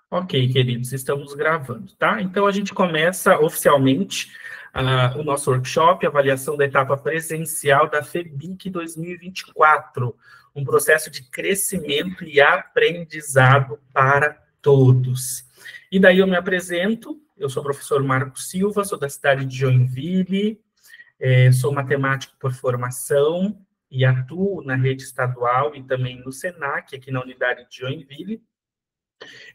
Ok, queridos, estamos gravando, tá? Então, a gente começa oficialmente o nosso workshop, avaliação da etapa presencial da FEBIC 2024, um processo de crescimento e aprendizado para todos. E daí eu me apresento, eu sou o professor Marcos Silva, sou da cidade de Joinville, sou matemático por formação e atuo na rede estadual e também no SENAC, aqui na unidade de Joinville.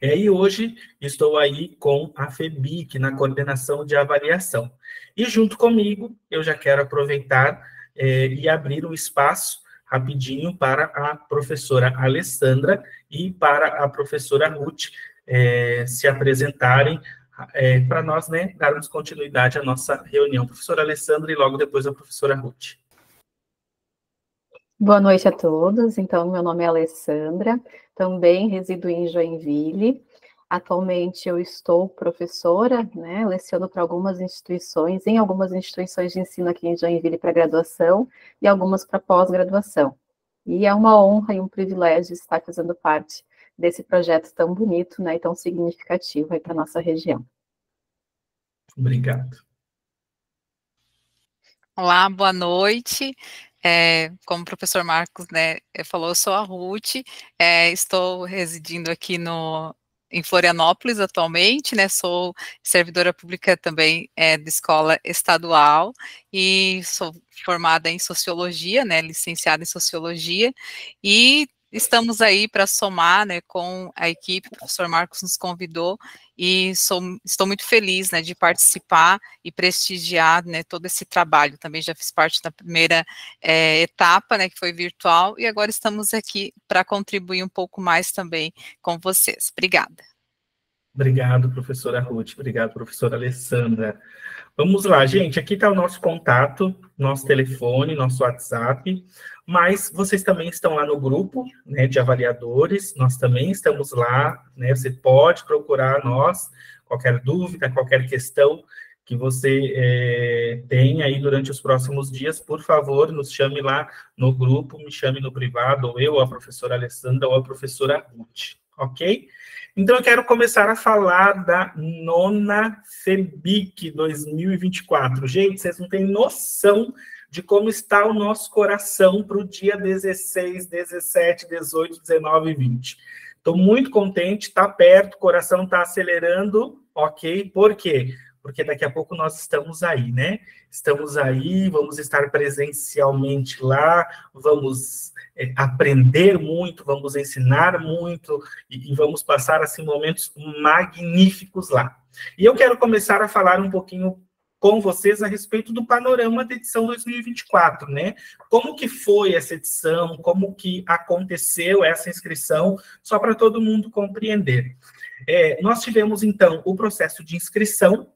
E hoje estou aí com a FEBIC, na coordenação de avaliação. E junto comigo, eu já quero aproveitar e abrir um espaço rapidinho para a professora Alessandra e para a professora Ruth se apresentarem para nós, né, darmos continuidade à nossa reunião. Professora Alessandra e logo depois a professora Ruth. Boa noite a todos. Então, meu nome é Alessandra, também resido em Joinville. Atualmente eu estou professora, né, leciono para algumas instituições, em algumas instituições de ensino aqui em Joinville para graduação e algumas para pós-graduação. E é uma honra e um privilégio estar fazendo parte desse projeto tão bonito, né, e tão significativo aí para a nossa região. Obrigado. Olá, boa noite. Como o professor Marcos, né, falou, eu sou a Ruth, estou residindo aqui em Florianópolis atualmente, né, sou servidora pública também de escola estadual e sou formada em sociologia, né, licenciada em sociologia, e estamos aí para somar, né, com a equipe, o professor Marcos nos convidou, e estou muito feliz, né, de participar e prestigiar, né, todo esse trabalho. Também já fiz parte da primeira etapa, né, que foi virtual, e agora estamos aqui para contribuir um pouco mais também com vocês. Obrigada. Obrigado, professora Ruth. Obrigado, professora Alessandra. Vamos lá, gente. Aqui está o nosso contato, nosso telefone, nosso WhatsApp, mas vocês também estão lá no grupo, né, de avaliadores, nós também estamos lá, né, você pode procurar nós, qualquer dúvida, qualquer questão que você tenha aí durante os próximos dias, por favor, nos chame lá no grupo, me chame no privado, ou eu, ou a professora Alessandra, ou a professora Ruth, ok? Então, eu quero começar a falar da nona FEBIC 2024. Gente, vocês não têm noção de como está o nosso coração para o dia 16, 17, 18, 19 e 20. Estou muito contente, está perto, o coração está acelerando, ok? Por quê? Porque daqui a pouco nós estamos aí, né? Estamos aí, vamos estar presencialmente lá, vamos aprender muito, vamos ensinar muito e vamos passar, assim, momentos magníficos lá. E eu quero começar a falar um pouquinho com vocês a respeito do panorama da edição 2024, né? Como que foi essa edição, como que aconteceu essa inscrição, só para todo mundo compreender. Nós tivemos, então, o processo de inscrição.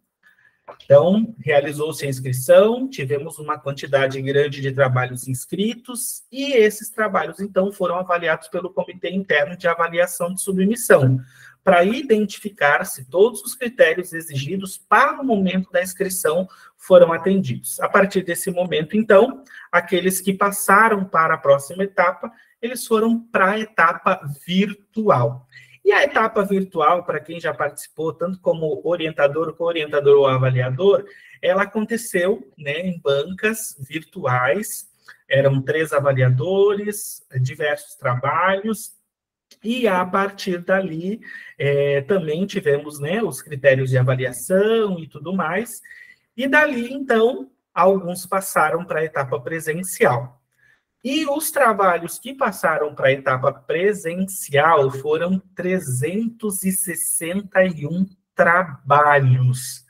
Então, realizou-se a inscrição, tivemos uma quantidade grande de trabalhos inscritos, e esses trabalhos, então, foram avaliados pelo Comitê Interno de Avaliação de Submissão, para identificar se todos os critérios exigidos para o momento da inscrição foram atendidos. A partir desse momento, então, aqueles que passaram para a próxima etapa, eles foram para a etapa virtual. E a etapa virtual, para quem já participou, tanto como orientador, co-orientador ou avaliador, ela aconteceu, né, em bancas virtuais, eram 3 avaliadores, diversos trabalhos, e a partir dali também tivemos, né, os critérios de avaliação e tudo mais, e dali, então, alguns passaram para a etapa presencial. E os trabalhos que passaram para a etapa presencial foram 361 trabalhos.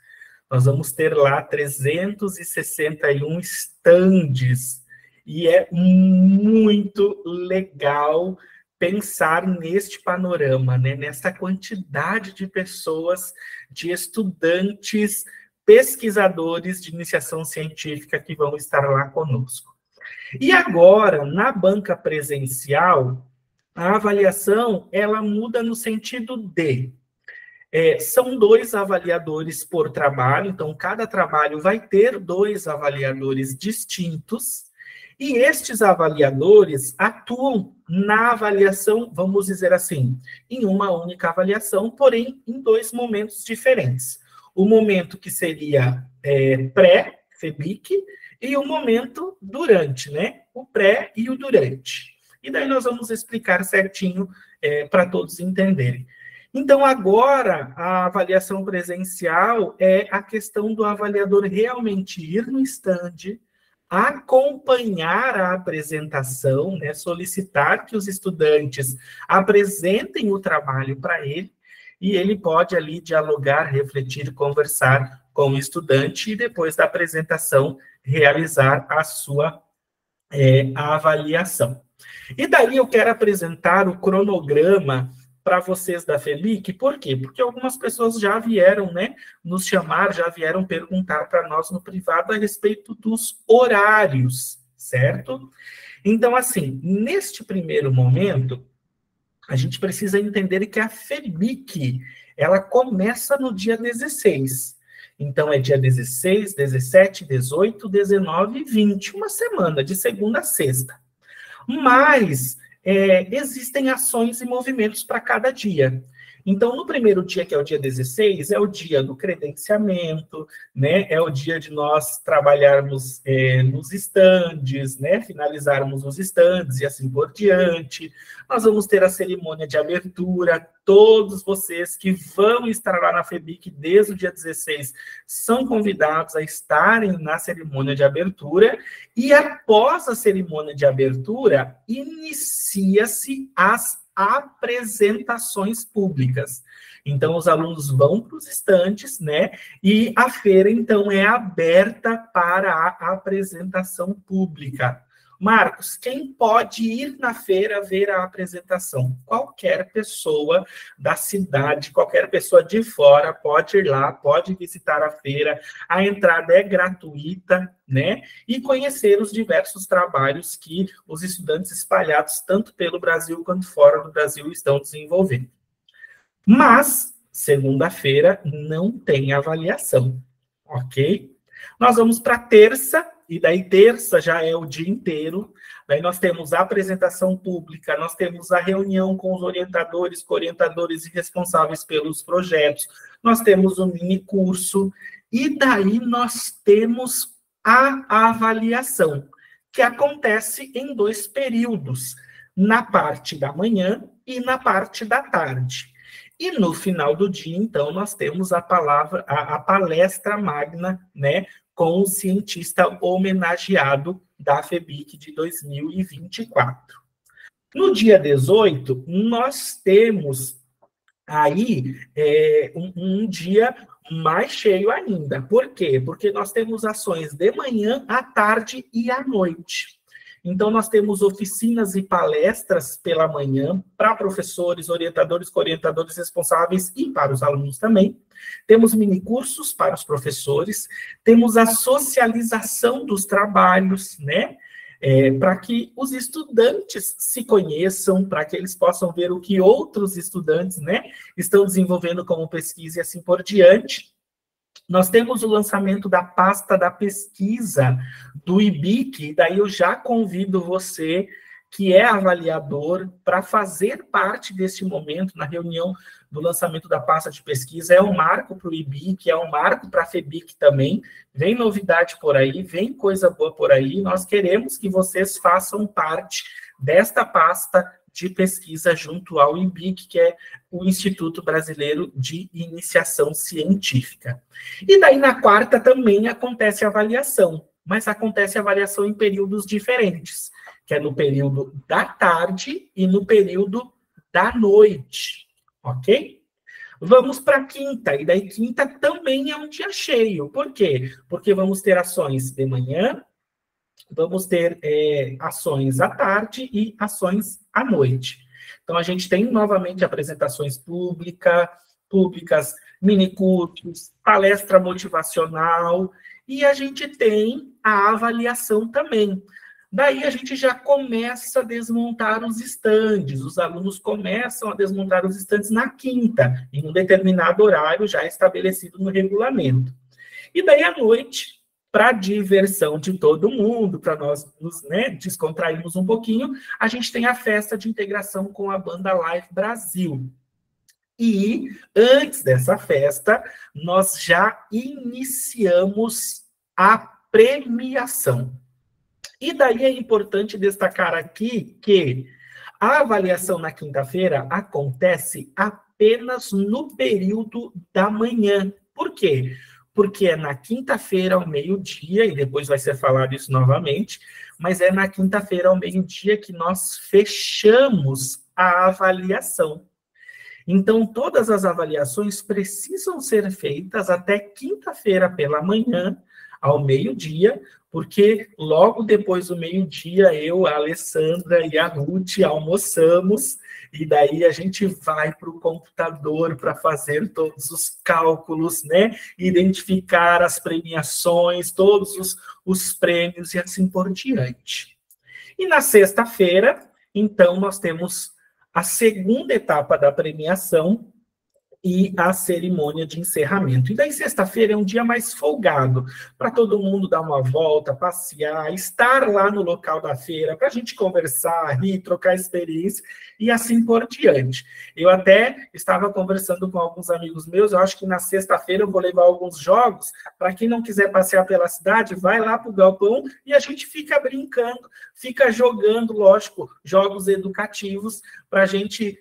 Nós vamos ter lá 361 estandes. E é muito legal pensar neste panorama, né? Nessa quantidade de pessoas, de estudantes, pesquisadores de iniciação científica que vão estar lá conosco. E agora, na banca presencial, a avaliação, ela muda no sentido de, são 2 avaliadores por trabalho, então cada trabalho vai ter 2 avaliadores distintos, E estes avaliadores atuam na avaliação, vamos dizer assim, em uma única avaliação, porém em 2 momentos diferentes. O momento que seria pré-FEBIC e o momento durante, né? O pré e o durante. E daí nós vamos explicar certinho para todos entenderem. Então, agora, a avaliação presencial é a questão do avaliador realmente ir no stand, acompanhar a apresentação, né, solicitar que os estudantes apresentem o trabalho para ele, e ele pode ali dialogar, refletir, conversar com o estudante, e depois da apresentação realizar a sua avaliação. E daí eu quero apresentar o cronograma para vocês da FEBIC. Por quê? Porque algumas pessoas já vieram, né, nos chamar, já vieram perguntar para nós no privado a respeito dos horários, certo? Então, assim, neste primeiro momento, a gente precisa entender que a FEBIC, ela começa no dia 16. Então, é dia 16, 17, 18, 19 e 20, uma semana, de segunda a sexta. Mas existem ações e movimentos para cada dia. Então, no primeiro dia, que é o dia 16, é o dia do credenciamento, né? É o dia de nós trabalharmos nos estandes, né? Finalizarmos os estandes e assim por diante. Nós vamos ter a cerimônia de abertura. Todos vocês que vão estar lá na FEBIC desde o dia 16 são convidados a estarem na cerimônia de abertura. E após a cerimônia de abertura, inicia-se as apresentações públicas. Então, os alunos vão para os estantes, né? E a feira, então, é aberta para a apresentação pública. Marcos, quem pode ir na feira ver a apresentação? Qualquer pessoa da cidade, qualquer pessoa de fora pode ir lá, pode visitar a feira. A entrada é gratuita, né? E conhecer os diversos trabalhos que os estudantes espalhados, tanto pelo Brasil quanto fora do Brasil, estão desenvolvendo. Mas, segunda-feira, não tem avaliação, ok? Nós vamos para terça, e daí terça já é o dia inteiro. Daí nós temos a apresentação pública, nós temos a reunião com os orientadores, co-orientadores e responsáveis pelos projetos, nós temos um mini curso, e daí nós temos a avaliação, que acontece em 2 períodos, na parte da manhã e na parte da tarde. E no final do dia, então, nós temos a palestra magna, né, com o cientista homenageado da FEBIC de 2024. No dia 18, nós temos aí um dia mais cheio ainda. Por quê? Porque nós temos ações de manhã, à tarde e à noite. Então, nós temos oficinas e palestras pela manhã para professores, orientadores, co-orientadores responsáveis e para os alunos também. Temos minicursos para os professores, temos a socialização dos trabalhos, né? Para que os estudantes se conheçam, para que eles possam ver o que outros estudantes, né, estão desenvolvendo como pesquisa e assim por diante. Nós temos o lançamento da pasta da pesquisa do IBIC, e daí eu já convido você, que é avaliador, para fazer parte desse momento, na reunião do lançamento da pasta de pesquisa. É um marco para o IBIC, é um marco para a FEBIC também. Vem novidade por aí, vem coisa boa por aí. Nós queremos que vocês façam parte desta pasta de pesquisa junto ao IBIC, que é o Instituto Brasileiro de Iniciação Científica. E daí, na quarta, também acontece a avaliação, mas acontece a avaliação em períodos diferentes, que é no período da tarde e no período da noite, ok? Vamos para a quinta, e daí quinta também é um dia cheio. Por quê? Porque vamos ter ações de manhã, vamos ter ações à tarde e ações à noite. Então, a gente tem novamente apresentações públicas, minicursos, palestra motivacional, e a gente tem a avaliação também. Daí a gente já começa a desmontar os estandes, os alunos começam a desmontar os estandes na quinta, em um determinado horário já estabelecido no regulamento. E daí à noite, para diversão de todo mundo, para nós nos, né, descontrairmos um pouquinho, a gente tem a festa de integração com a banda Live Brasil. E antes dessa festa, nós já iniciamos a premiação. E daí é importante destacar aqui que a avaliação na quinta-feira acontece apenas no período da manhã. Por quê? Porque é na quinta-feira ao meio-dia, e depois vai ser falado isso novamente, mas é na quinta-feira ao meio-dia que nós fechamos a avaliação. Então, todas as avaliações precisam ser feitas até quinta-feira pela manhã, ao meio-dia, porque logo depois do meio-dia, eu, a Alessandra e a Ruth almoçamos, e daí a gente vai para o computador para fazer todos os cálculos, né? Identificar as premiações, todos os prêmios e assim por diante. E na sexta-feira, então, nós temos a segunda etapa da premiação e a cerimônia de encerramento. E daí, sexta-feira é um dia mais folgado, para todo mundo dar uma volta, passear, estar lá no local da feira, para a gente conversar, rir, trocar experiência, e assim por diante. Eu até estava conversando com alguns amigos meus, eu acho que na sexta-feira eu vou levar alguns jogos, para quem não quiser passear pela cidade, vai lá para o galpão, e a gente fica brincando, fica jogando, lógico, jogos educativos, para a gente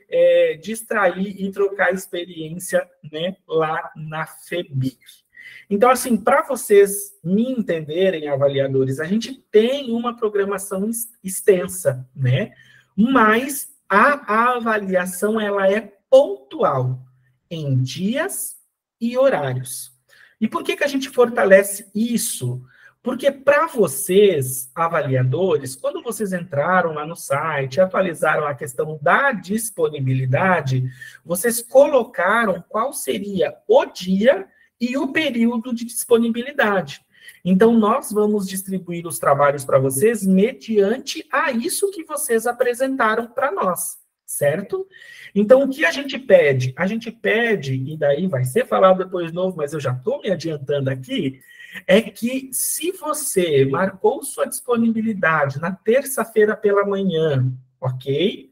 distrair e trocar experiência, né, lá na FEBIC. Então, assim, para vocês me entenderem, avaliadores, a gente tem uma programação extensa, né? Mas a avaliação, ela é pontual em dias e horários. E por que a gente fortalece isso? Porque para vocês, avaliadores, quando vocês entraram lá no site, atualizaram a questão da disponibilidade, vocês colocaram qual seria o dia e o período de disponibilidade. Então, nós vamos distribuir os trabalhos para vocês mediante a isso que vocês apresentaram para nós, certo? Então, o que a gente pede? A gente pede, e daí vai ser falado depois de novo, mas eu já estou me adiantando aqui, é que se você marcou sua disponibilidade na terça-feira pela manhã, ok?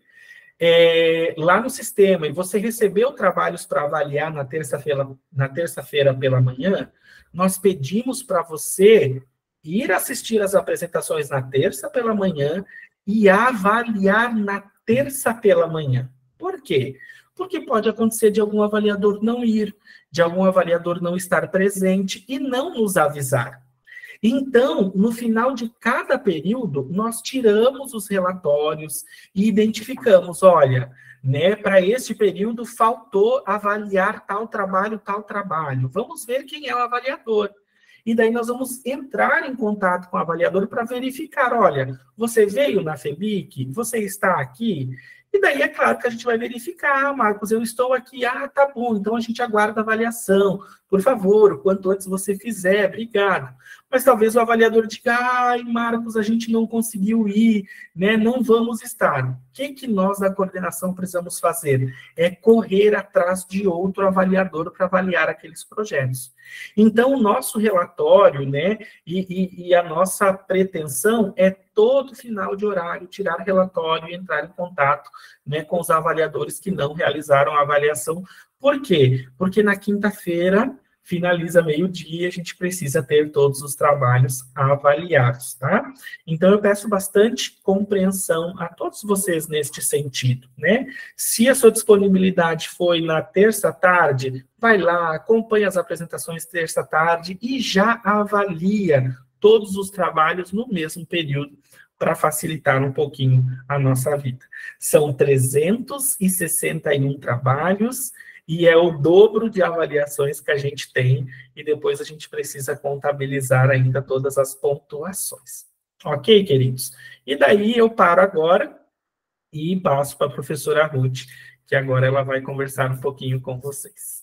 Lá no sistema, e você recebeu trabalhos para avaliar na terça-feira pela manhã, nós pedimos para você ir assistir as apresentações na terça pela manhã e avaliar na terça pela manhã. Por quê? Porque pode acontecer de algum avaliador não ir, de algum avaliador não estar presente e não nos avisar. Então, no final de cada período, nós tiramos os relatórios e identificamos, olha, né, para este período faltou avaliar tal trabalho. Vamos ver quem é o avaliador. E daí nós vamos entrar em contato com o avaliador para verificar, olha, você veio na FEBIC? Você está aqui? E daí é claro que a gente vai verificar, Marcos, eu estou aqui, tá bom, então a gente aguarda a avaliação. Por favor, o quanto antes você fizer, obrigado. Mas talvez o avaliador diga, Marcos, a gente não conseguiu ir, né? Não vamos estar. O que nós da coordenação precisamos fazer? É correr atrás de outro avaliador para avaliar aqueles projetos. Então, o nosso relatório, né, e a nossa pretensão é todo final de horário tirar relatório e entrar em contato, né, com os avaliadores que não realizaram a avaliação. Por quê? Porque na quinta-feira finaliza meio-dia, a gente precisa ter todos os trabalhos avaliados, tá? Então, eu peço bastante compreensão a todos vocês neste sentido, né? Se a sua disponibilidade foi na terça-tarde, vai lá, acompanha as apresentações terça-tarde e já avalia todos os trabalhos no mesmo período para facilitar um pouquinho a nossa vida. São 361 trabalhos, e é o dobro de avaliações que a gente tem, e depois a gente precisa contabilizar ainda todas as pontuações. Ok, queridos? E daí eu paro agora e passo para a professora Ruth, que agora ela vai conversar um pouquinho com vocês.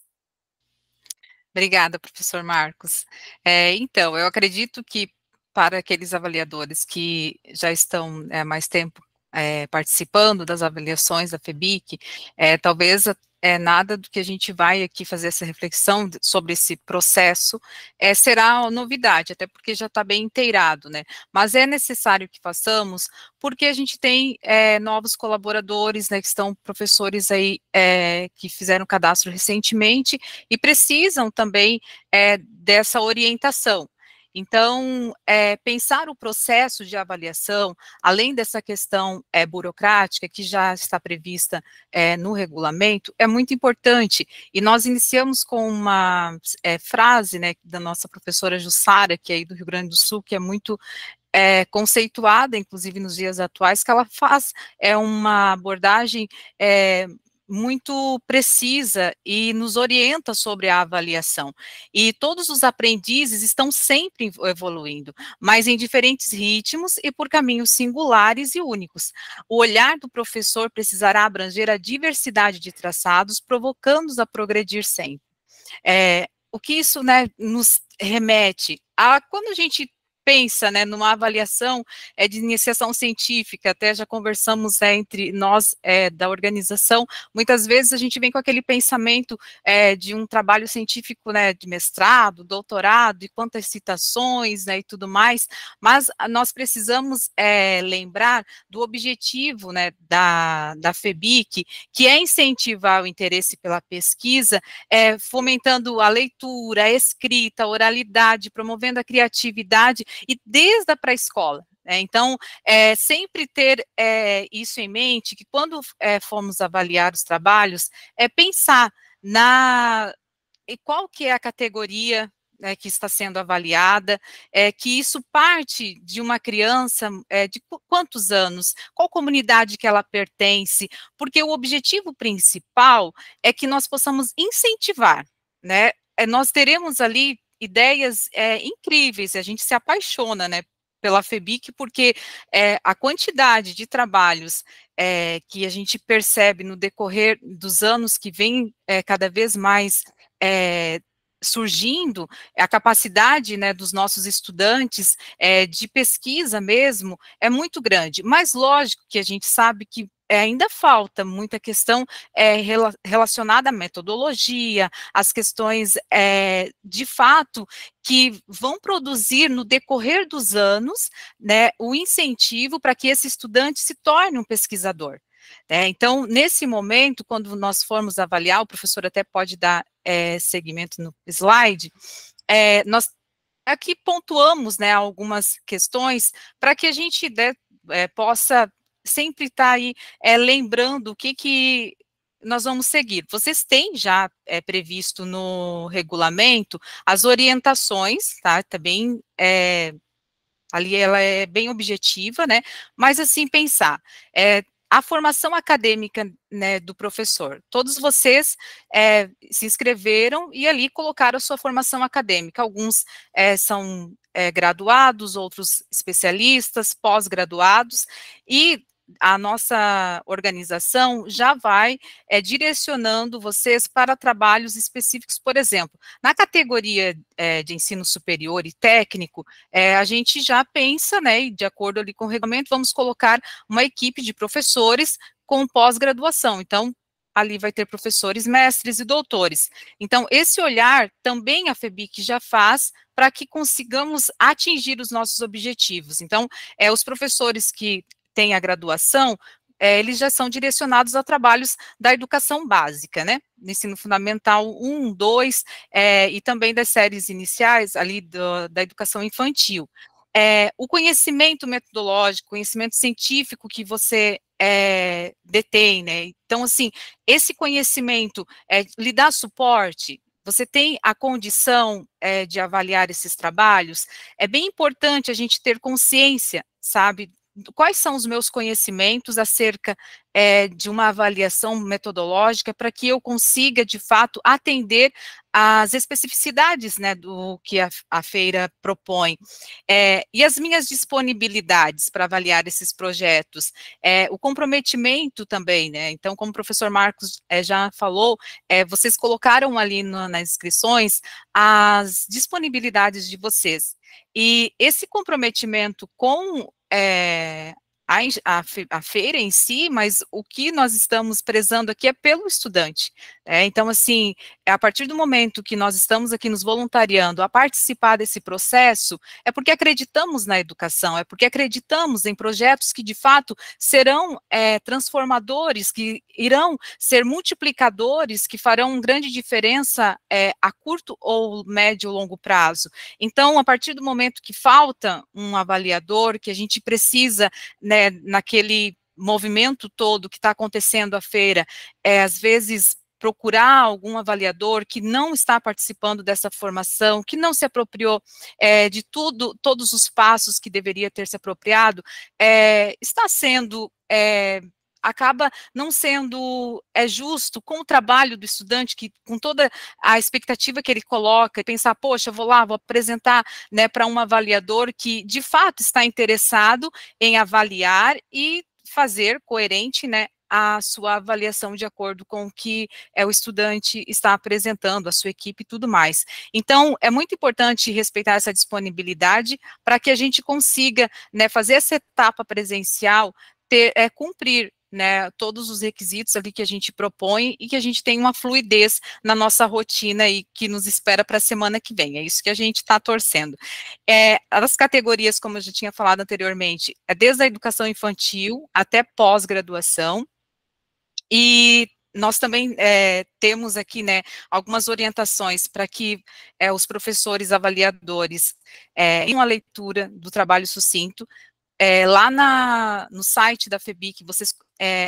Obrigada, professor Marcos. Então, eu acredito que para aqueles avaliadores que já estão há mais tempo participando das avaliações da FEBIC, talvez nada do que a gente vai aqui fazer essa reflexão sobre esse processo será novidade, até porque já está bem inteirado, né? Mas é necessário que façamos, porque a gente tem novos colaboradores, né, que estão professores aí que fizeram cadastro recentemente e precisam também dessa orientação. Então, pensar o processo de avaliação, além dessa questão burocrática que já está prevista no regulamento, é muito importante. E nós iniciamos com uma frase, né, da nossa professora Jussara, que é aí do Rio Grande do Sul, que é muito conceituada, inclusive nos dias atuais, que ela faz uma abordagem muito precisa e nos orienta sobre a avaliação. E todos os aprendizes estão sempre evoluindo, mas em diferentes ritmos e por caminhos singulares e únicos. O olhar do professor precisará abranger a diversidade de traçados, provocando-os a progredir sempre. O que isso, né, nos remete a quando a gente pensa, né, numa avaliação de iniciação científica, até já conversamos entre nós da organização, muitas vezes a gente vem com aquele pensamento de um trabalho científico, né, de mestrado, doutorado, e quantas citações, né, e tudo mais, mas nós precisamos lembrar do objetivo, né, da FEBIC, que é incentivar o interesse pela pesquisa, fomentando a leitura, a escrita, a oralidade, promovendo a criatividade, e desde a pré-escola. Então, sempre ter isso em mente, que quando formos avaliar os trabalhos, pensar qual que é a categoria que está sendo avaliada, que isso parte de uma criança de quantos anos, qual comunidade que ela pertence, porque o objetivo principal é que nós possamos incentivar, né? Nós teremos ali ideias incríveis, a gente se apaixona, né, pela FEBIC, porque a quantidade de trabalhos que a gente percebe no decorrer dos anos que vem cada vez mais surgindo, a capacidade, né, dos nossos estudantes de pesquisa mesmo é muito grande, mas lógico que a gente sabe que ainda falta muita questão relacionada à metodologia, às questões, de fato, que vão produzir no decorrer dos anos, né, o incentivo para que esse estudante se torne um pesquisador. Então, nesse momento, quando nós formos avaliar, o professor até pode dar seguimento no slide, nós aqui pontuamos, né, algumas questões para que a gente possa sempre estar aí lembrando o que nós vamos seguir. Vocês têm já previsto no regulamento as orientações, tá? Também ali ela é bem objetiva, né? Mas assim, pensar, a formação acadêmica, né, do professor. Todos vocês se inscreveram e ali colocaram a sua formação acadêmica. Alguns são graduados, outros especialistas, pós-graduados, e a nossa organização já vai direcionando vocês para trabalhos específicos. Por exemplo, na categoria de ensino superior e técnico, a gente já pensa, né, e de acordo ali com o regulamento, vamos colocar uma equipe de professores com pós-graduação. Então, ali vai ter professores, mestres e doutores. Então, esse olhar também a FEBIC já faz para que consigamos atingir os nossos objetivos. Então, os professores que têm a graduação, eles já são direcionados a trabalhos da educação básica, né? No ensino fundamental 1, 2, e também das séries iniciais, ali da educação infantil. O conhecimento metodológico, conhecimento científico que você detém, né? Então, assim, esse conhecimento lhe dá suporte. Você tem a condição de avaliar esses trabalhos. É bem importante a gente ter consciência, sabe? Quais são os meus conhecimentos acerca de uma avaliação metodológica para que eu consiga, de fato, atender às especificidades, né, do que a feira propõe, e as minhas disponibilidades para avaliar esses projetos, o comprometimento também, né, então, como o professor Marcos já falou, vocês colocaram ali nas inscrições as disponibilidades de vocês, e esse comprometimento com a feira em si, mas o que nós estamos prezando aqui é pelo estudante. Então, assim, a partir do momento que nós estamos aqui nos voluntariando a participar desse processo, é porque acreditamos na educação, é porque acreditamos em projetos que, de fato, serão transformadores, que irão ser multiplicadores, que farão grande diferença a curto ou médio ou longo prazo. Então, a partir do momento que falta um avaliador, que a gente precisa, né, naquele movimento todo que está acontecendo à feira, às vezes procurar algum avaliador que não está participando dessa formação, que não se apropriou de todos os passos que deveria ter se apropriado, está sendo acaba não sendo justo com o trabalho do estudante, que com toda a expectativa que ele coloca, e pensar, poxa, vou apresentar, né, para um avaliador que de fato está interessado em avaliar e fazer coerente, né, a sua avaliação de acordo com o que o estudante está apresentando, a sua equipe e tudo mais. Então, é muito importante respeitar essa disponibilidade para que a gente consiga, né, fazer essa etapa presencial, cumprir, né, todos os requisitos ali que a gente propõe e que a gente tenha uma fluidez na nossa rotina e que nos espera para a semana que vem. É isso que a gente está torcendo. As categorias, como eu já tinha falado anteriormente, desde a educação infantil até pós-graduação. E nós também temos aqui, né, algumas orientações para que os professores avaliadores tenham a leitura do trabalho sucinto. Lá no site da FEBIC, vocês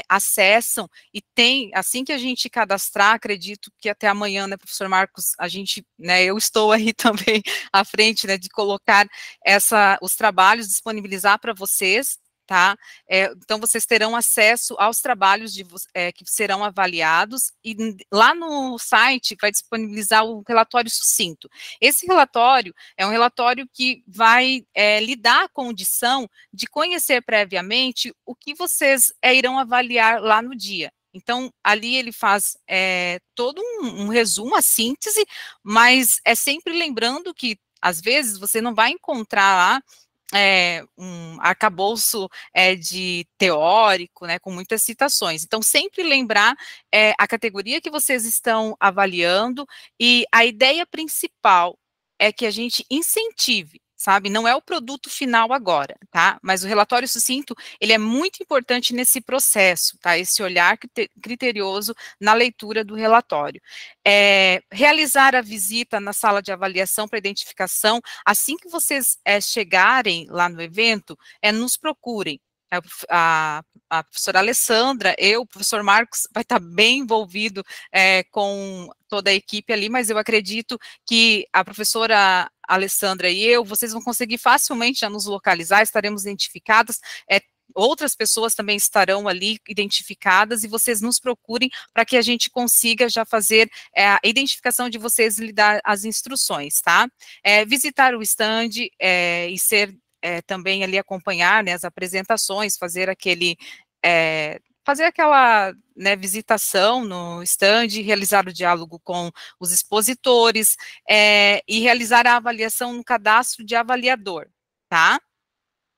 acessam e tem, assim que a gente cadastrar, acredito que até amanhã, né, professor Marcos, a gente, né, eu estou aí também à frente, né, de colocar os trabalhos, disponibilizar para vocês, tá? Então, vocês terão acesso aos trabalhos que serão avaliados, e lá no site vai disponibilizar o relatório sucinto. Esse relatório é um relatório que vai lhe dar a condição de conhecer previamente o que vocês irão avaliar lá no dia. Então, ali ele faz todo um resumo, a síntese, mas sempre lembrando que, às vezes, você não vai encontrar lá um arcabouço de teórico, né, com muitas citações. Então, sempre lembrar a categoria que vocês estão avaliando, e a ideia principal é que a gente incentive, sabe? Não é o produto final agora, tá? Mas o relatório sucinto, ele é muito importante nesse processo, tá? Esse olhar criterioso na leitura do relatório. Realizar a visita na sala de avaliação para identificação, assim que vocês chegarem lá no evento, nos procurem. A professora Alessandra, o professor Marcos vai estar bem envolvido com toda a equipe ali, mas eu acredito que a professora Alessandra e vocês vão conseguir facilmente já nos localizar, estaremos identificadas, outras pessoas também estarão ali identificadas, e vocês nos procurem para que a gente consiga já fazer a identificação de vocês e lhe dar as instruções, tá? Visitar o stand e ser também ali acompanhar, né, as apresentações, fazer aquela, né, visitação no stand, realizar o diálogo com os expositores e realizar a avaliação no cadastro de avaliador, tá?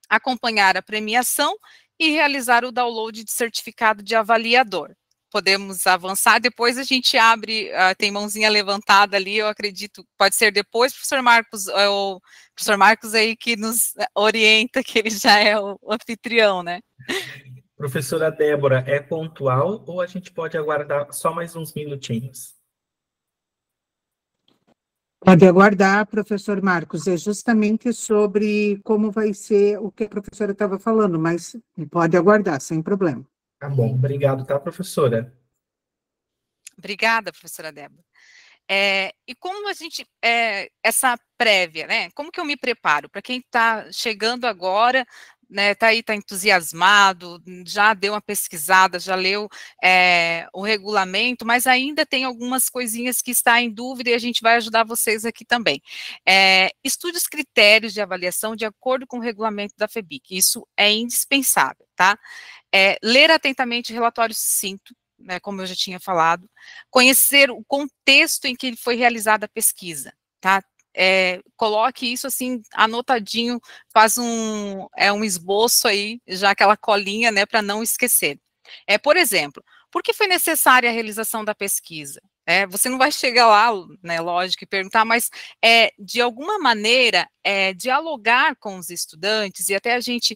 Acompanhar a premiação e realizar o download de certificado de avaliador. Podemos avançar, depois a gente abre, tem mãozinha levantada ali, eu acredito, pode ser depois, professor Marcos, o professor Marcos aí que nos orienta, que ele já é o anfitrião, né? Professora Débora, é pontual ou a gente pode aguardar só mais uns minutinhos? Pode aguardar, professor Marcos, é justamente sobre como vai ser o que a professora estava falando, mas pode aguardar, sem problema. Tá bom, obrigado, tá, professora? Obrigada, professora Débora. E como a gente, essa prévia, né, como que eu me preparo? Para quem está chegando agora, né, tá entusiasmado, já deu uma pesquisada, já leu o regulamento, mas ainda tem algumas coisinhas que está em dúvida, e a gente vai ajudar vocês aqui também. Estude os critérios de avaliação de acordo com o regulamento da FEBIC, isso é indispensável, tá? Ler atentamente o relatório sucinto, né, como eu já tinha falado, conhecer o contexto em que foi realizada a pesquisa, tá? coloque isso assim, anotadinho, faz um esboço aí, já aquela colinha, né, para não esquecer. Por exemplo, por que foi necessária a realização da pesquisa? Você não vai chegar lá, né, lógico, e perguntar, mas de alguma maneira, dialogar com os estudantes, e até a gente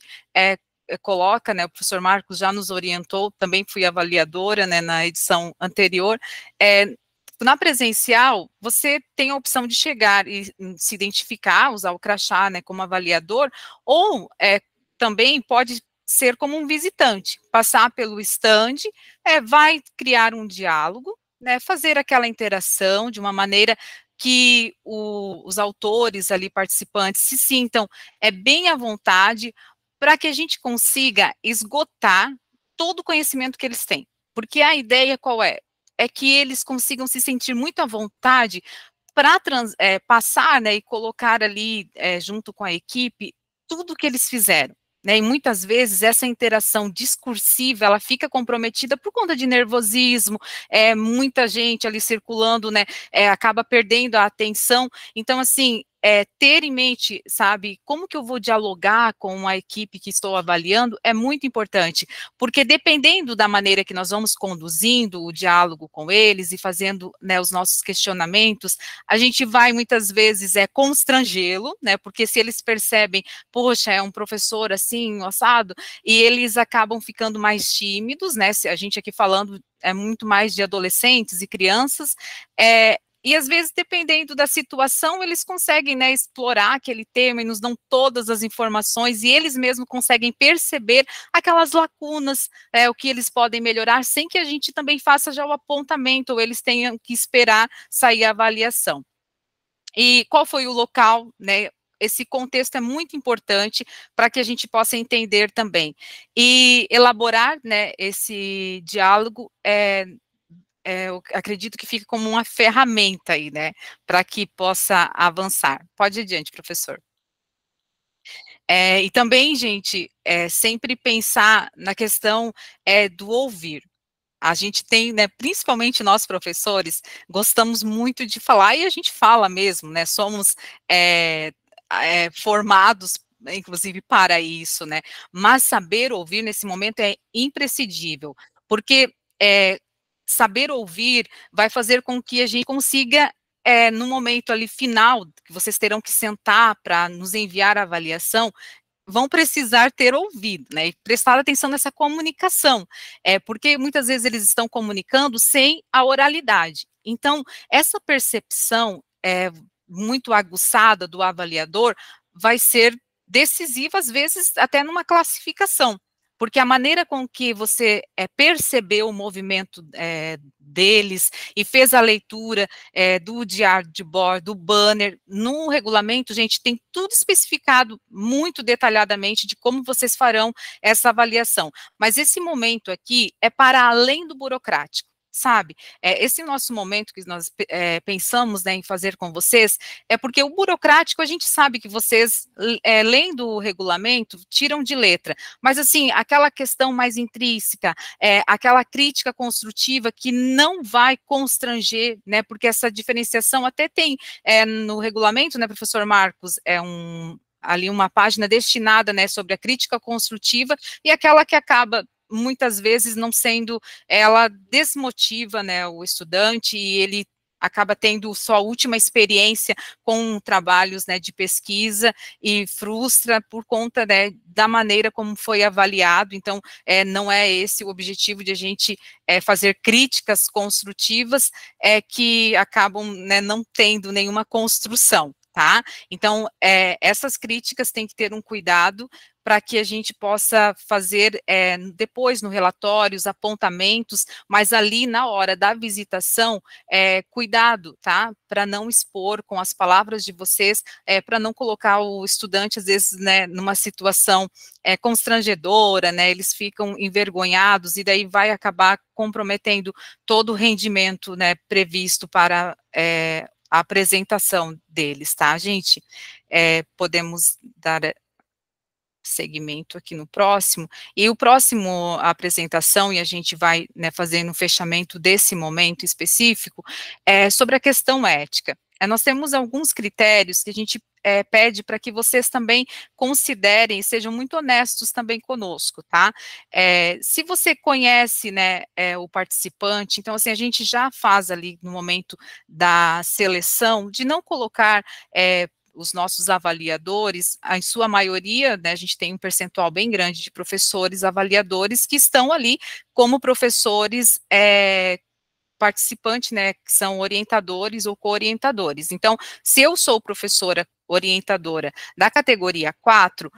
coloca, né, o professor Marcos já nos orientou, também fui avaliadora, né, na edição anterior, na presencial, você tem a opção de chegar e se identificar, usar o crachá, né, como avaliador, ou também pode ser como um visitante, passar pelo stand, vai criar um diálogo, né, fazer aquela interação de uma maneira que os autores ali participantes se sintam bem à vontade, para que a gente consiga esgotar todo o conhecimento que eles têm. Porque a ideia qual é? É que eles consigam se sentir muito à vontade para passar, né, e colocar ali, junto com a equipe, tudo que eles fizeram. Né, e muitas vezes essa interação discursiva, ela fica comprometida por conta de nervosismo, muita gente ali circulando, né, acaba perdendo a atenção. Então, assim, ter em mente, sabe, como que eu vou dialogar com a equipe que estou avaliando é muito importante, porque dependendo da maneira que nós vamos conduzindo o diálogo com eles e fazendo, né, os nossos questionamentos, a gente vai muitas vezes constrangê-lo, né, porque se eles percebem, poxa, é um professor assim, assado, e eles acabam ficando mais tímidos, né, se a gente aqui falando muito mais de adolescentes e crianças, e às vezes, dependendo da situação, eles conseguem, né, explorar aquele tema e nos dão todas as informações, e eles mesmos conseguem perceber aquelas lacunas, o que eles podem melhorar, sem que a gente também faça já o apontamento, ou eles tenham que esperar sair a avaliação. E qual foi o local, né? Esse contexto é muito importante para que a gente possa entender também. E elaborar, né, esse diálogo eu acredito que fica como uma ferramenta aí, né, para que possa avançar. Pode ir adiante, professor. E também, gente, sempre pensar na questão do ouvir. A gente tem, né, principalmente nós professores, gostamos muito de falar, e a gente fala mesmo, né, somos formados, inclusive, para isso, né, mas saber ouvir nesse momento é imprescindível, porque saber ouvir vai fazer com que a gente consiga, no momento ali final, que vocês terão que sentar para nos enviar a avaliação, vão precisar ter ouvido, né, e prestar atenção nessa comunicação, porque muitas vezes eles estão comunicando sem a oralidade. Então, essa percepção muito aguçada do avaliador vai ser decisiva, às vezes, até numa classificação, porque a maneira com que você percebeu o movimento deles e fez a leitura do diário de bordo, do banner, no regulamento, gente, tem tudo especificado muito detalhadamente de como vocês farão essa avaliação. Mas esse momento aqui é para além do burocrático, sabe? Esse nosso momento que nós pensamos, né, em fazer com vocês, é porque o burocrático, a gente sabe que vocês, lendo o regulamento, tiram de letra, mas assim, aquela questão mais intrínseca, aquela crítica construtiva que não vai constranger, né, porque essa diferenciação até tem no regulamento, né, professor Marcos, ali uma página destinada, né, sobre a crítica construtiva, e aquela que acaba muitas vezes não sendo, ela desmotiva, né, o estudante, e ele acaba tendo só a última experiência com trabalhos, né, de pesquisa, e frustra por conta, né, da maneira como foi avaliado. Então, não é esse o objetivo de a gente fazer críticas construtivas que acabam, né, não tendo nenhuma construção, tá? Então, essas críticas têm que ter um cuidado para que a gente possa fazer depois no relatório os apontamentos, mas ali na hora da visitação, cuidado, tá? Para não expor com as palavras de vocês, para não colocar o estudante, às vezes, né, numa situação constrangedora, né? Eles ficam envergonhados e daí vai acabar comprometendo todo o rendimento, né, previsto para a apresentação deles, tá, gente? Podemos dar segmento aqui no próximo, e o próximo apresentação, e a gente vai, né, fazendo um fechamento desse momento específico, sobre a questão ética. nós temos alguns critérios que a gente pede para que vocês também considerem e sejam muito honestos também conosco, tá? Se você conhece, né, o participante, então, assim, a gente já faz ali no momento da seleção, de não colocar os nossos avaliadores, em sua maioria, né, a gente tem um percentual bem grande de professores avaliadores que estão ali como professores participantes, né, que são orientadores ou co-orientadores. Então, se eu sou professora orientadora da categoria 4,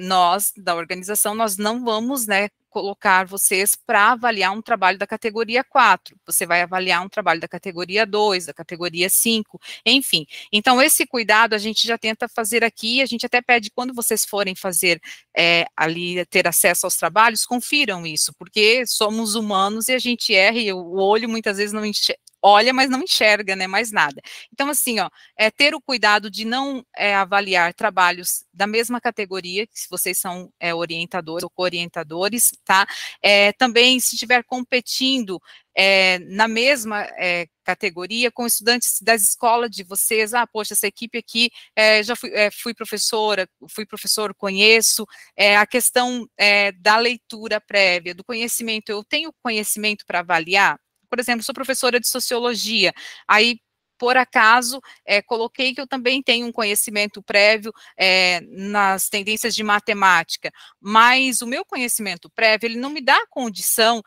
nós, da organização, nós não vamos, né, colocar vocês para avaliar um trabalho da categoria 4, você vai avaliar um trabalho da categoria 2, da categoria 5, enfim. Então, esse cuidado a gente já tenta fazer aqui, a gente até pede, quando vocês forem fazer ali, ter acesso aos trabalhos, confiram isso, porque somos humanos e a gente erra, e o olho muitas vezes não olha, mas não enxerga, né, mais nada. Então, assim, ó, ter o cuidado de não avaliar trabalhos da mesma categoria, se vocês são orientadores ou co-orientadores, tá? Também, se estiver competindo na mesma categoria com estudantes das escolas de vocês, poxa, essa equipe aqui, já fui professor, conheço, a questão da leitura prévia, do conhecimento, eu tenho conhecimento para avaliar? Por exemplo, sou professora de sociologia, aí, por acaso, coloquei que eu também tenho um conhecimento prévio nas tendências de matemática, mas o meu conhecimento prévio, ele não me dá a condição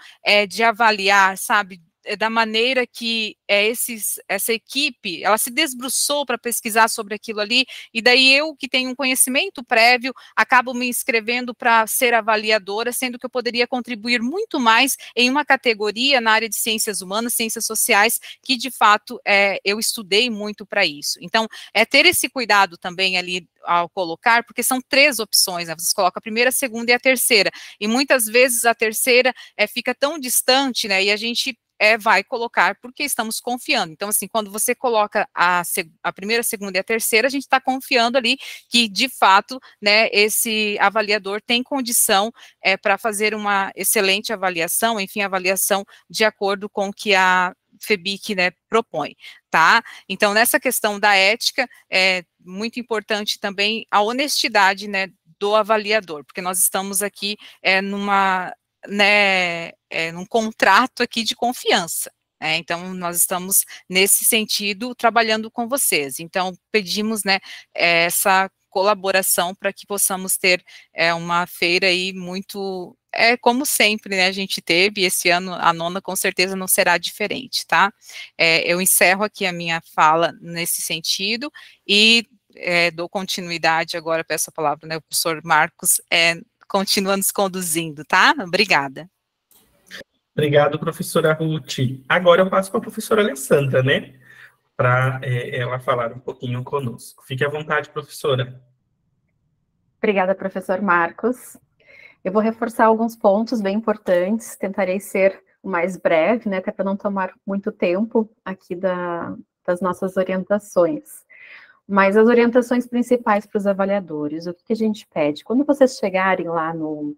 de avaliar, sabe, da maneira que essa equipe, ela se desbruçou para pesquisar sobre aquilo ali, e daí eu, que tenho um conhecimento prévio, acabo me inscrevendo para ser avaliadora, sendo que eu poderia contribuir muito mais em uma categoria na área de ciências humanas, ciências sociais, que de fato eu estudei muito para isso. Então, ter esse cuidado também ali ao colocar, porque são 3 opções, né? Vocês colocam a primeira, a segunda e a terceira, e muitas vezes a terceira fica tão distante, né, e a gente vai colocar porque estamos confiando. Então, assim, quando você coloca a primeira, a segunda e a terceira, a gente está confiando ali que, de fato, né, esse avaliador tem condição para fazer uma excelente avaliação, enfim, avaliação de acordo com o que a FEBIC, né, propõe, tá? Então, nessa questão da ética, é muito importante também a honestidade, né, do avaliador, porque nós estamos aqui num contrato aqui de confiança, né? Então, nós estamos, nesse sentido, trabalhando com vocês. Então, pedimos, né, essa colaboração para que possamos ter uma feira aí muito, como sempre, né, a gente teve, esse ano, a 9ª com certeza não será diferente, tá? Eu encerro aqui a minha fala nesse sentido e dou continuidade agora, peço a palavra, né, o professor Marcos, continua nos conduzindo, tá? Obrigada. Obrigado, professora Ruth. Agora eu passo para a professora Alessandra, né? Para ela falar um pouquinho conosco. Fique à vontade, professora. Obrigada, professor Marcos. Eu vou reforçar alguns pontos bem importantes, tentarei ser o mais breve, né, até para não tomar muito tempo aqui das nossas orientações. Mas as orientações principais para os avaliadores, o que a gente pede? Quando vocês chegarem lá no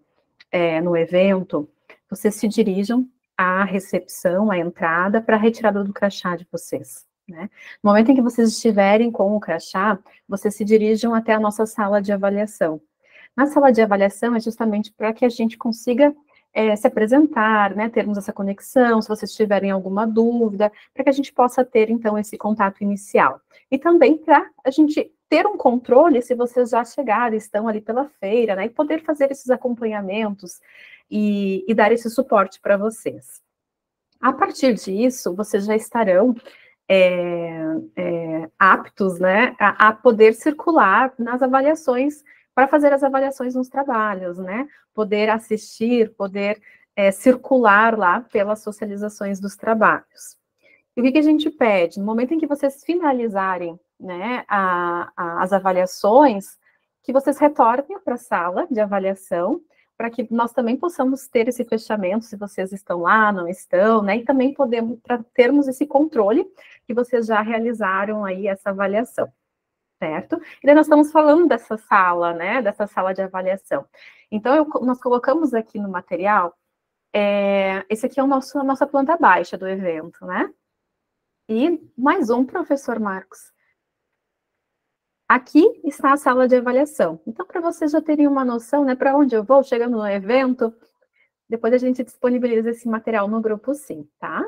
evento, vocês se dirijam à recepção, à entrada, para a retirada do crachá de vocês, né? No momento em que vocês estiverem com o crachá, vocês se dirijam até a nossa sala de avaliação. Na sala de avaliação é justamente para que a gente consiga se apresentar, né, termos essa conexão, se vocês tiverem alguma dúvida, para que a gente possa ter, então, esse contato inicial. E também para a gente ter um controle se vocês já chegaram, estão ali pela feira, né, e poder fazer esses acompanhamentos e dar esse suporte para vocês. A partir disso, vocês já estarão aptos, né, a poder circular nas avaliações, para fazer as avaliações nos trabalhos, né, poder assistir, poder circular lá pelas socializações dos trabalhos. E o que a gente pede? No momento em que vocês finalizarem, né, as avaliações, que vocês retornem para a sala de avaliação, para que nós também possamos ter esse fechamento, se vocês estão lá, não estão, né, e também para termos esse controle que vocês já realizaram aí essa avaliação, certo? E daí nós estamos falando dessa sala, né, dessa sala de avaliação. Então, nós colocamos aqui no material, esse aqui é a nossa planta baixa do evento, né? E mais um, professor Marcos, Aqui está a sala de avaliação. Então, para vocês já terem uma noção, né, para onde eu vou, chegando no evento, depois a gente disponibiliza esse material no grupo, sim, tá?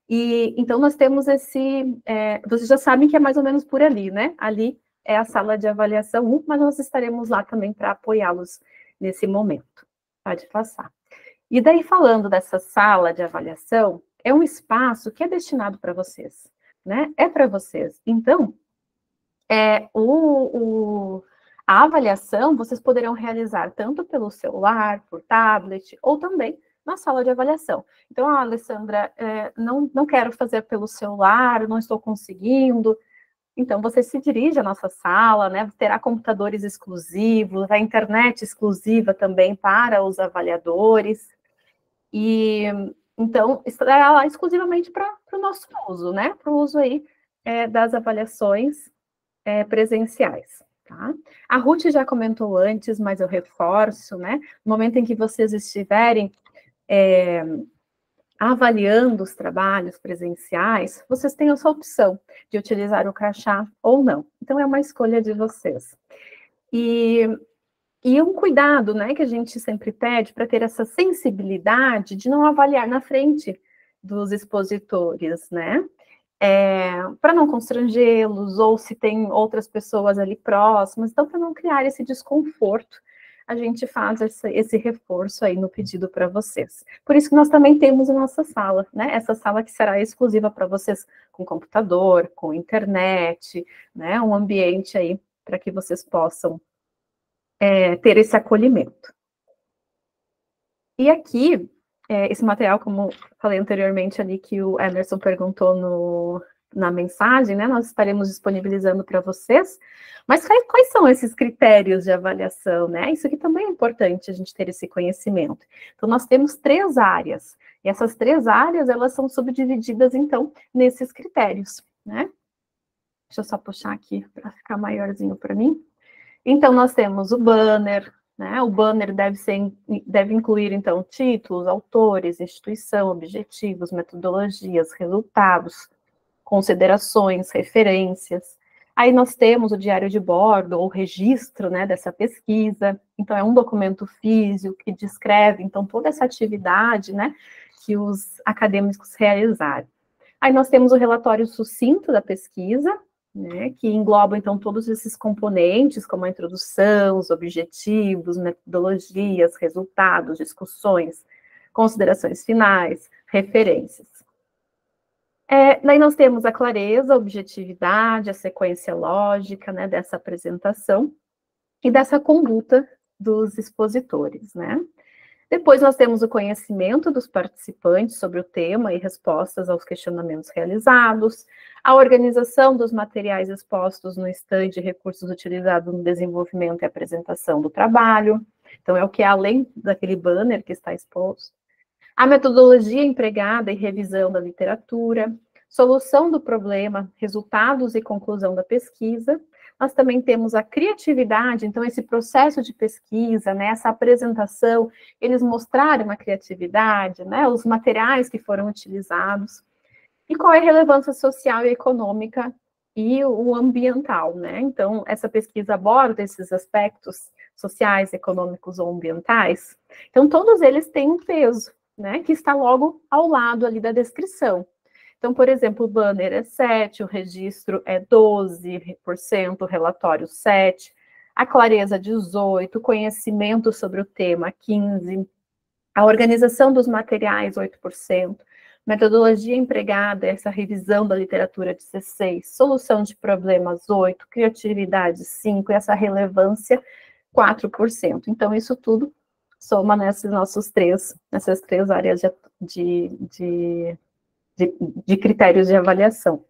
E então nós temos vocês já sabem que é mais ou menos por ali, né? Ali é a sala de avaliação 1, mas nós estaremos lá também para apoiá-los nesse momento. Pode passar. E daí, falando dessa sala de avaliação, é um espaço que é destinado para vocês, né? É para vocês. Então, a avaliação vocês poderão realizar tanto pelo celular, por tablet, ou também na sala de avaliação. Então, Alessandra, não quero fazer pelo celular, não estou conseguindo. Então, você se dirige à nossa sala, né? Terá computadores exclusivos, a internet exclusiva também para os avaliadores. E então, estará lá exclusivamente para o nosso uso, né? Para o uso aí das avaliações presenciais, tá? A Ruth já comentou antes, mas eu reforço, né? No momento em que vocês estiverem avaliando os trabalhos presenciais, vocês têm essa opção de utilizar o crachá ou não. Então, é uma escolha de vocês. E um cuidado, né, que a gente sempre pede para ter essa sensibilidade de não avaliar na frente dos expositores, né? Para não constrangê-los, ou se tem outras pessoas ali próximas, então, para não criar esse desconforto, a gente faz esse reforço aí no pedido para vocês. Por isso que nós também temos a nossa sala, né? Essa sala que será exclusiva para vocês com computador, com internet, né? Um ambiente aí para que vocês possam ter esse acolhimento. E aqui, esse material, como falei anteriormente ali, que o Emerson perguntou na mensagem, né, nós estaremos disponibilizando para vocês, mas quais são esses critérios de avaliação, né? Isso aqui também é importante a gente ter esse conhecimento. Então, nós temos 3 áreas, e essas 3 áreas, elas são subdivididas, então, nesses critérios, né? Deixa eu só puxar aqui para ficar maiorzinho para mim. Então, nós temos o banner, né? O banner deve incluir, então, títulos, autores, instituição, objetivos, metodologias, resultados, considerações, referências. Aí nós temos o diário de bordo, ou registro, né, dessa pesquisa. Então, é um documento físico que descreve, então, toda essa atividade, né, que os acadêmicos realizaram. Aí nós temos o relatório sucinto da pesquisa, né, que engloba, então, todos esses componentes, como a introdução, os objetivos, metodologias, resultados, discussões, considerações finais, referências. Daí nós temos a clareza, a objetividade, a sequência lógica, né, dessa apresentação e dessa conduta dos expositores, né. Depois nós temos o conhecimento dos participantes sobre o tema e respostas aos questionamentos realizados, a organização dos materiais expostos no stand de recursos utilizados no desenvolvimento e apresentação do trabalho, então é o que é além daquele banner que está exposto, a metodologia empregada e revisão da literatura, solução do problema, resultados e conclusão da pesquisa. Nós também temos a criatividade, então esse processo de pesquisa, né, essa apresentação, eles mostraram a criatividade, né, os materiais que foram utilizados, e qual é a relevância social e econômica e o ambiental, né? Então, essa pesquisa aborda esses aspectos sociais, econômicos ou ambientais. Então, todos eles têm um peso, né, que está logo ao lado ali da descrição. Então, por exemplo, o banner é 7, o registro é 12%, o relatório 7%, a clareza 18%, o conhecimento sobre o tema 15%, a organização dos materiais 8%, metodologia empregada, essa revisão da literatura 16%, solução de problemas 8%, criatividade 5% e essa relevância 4%. Então, isso tudo soma nessas três áreas de critérios de avaliação,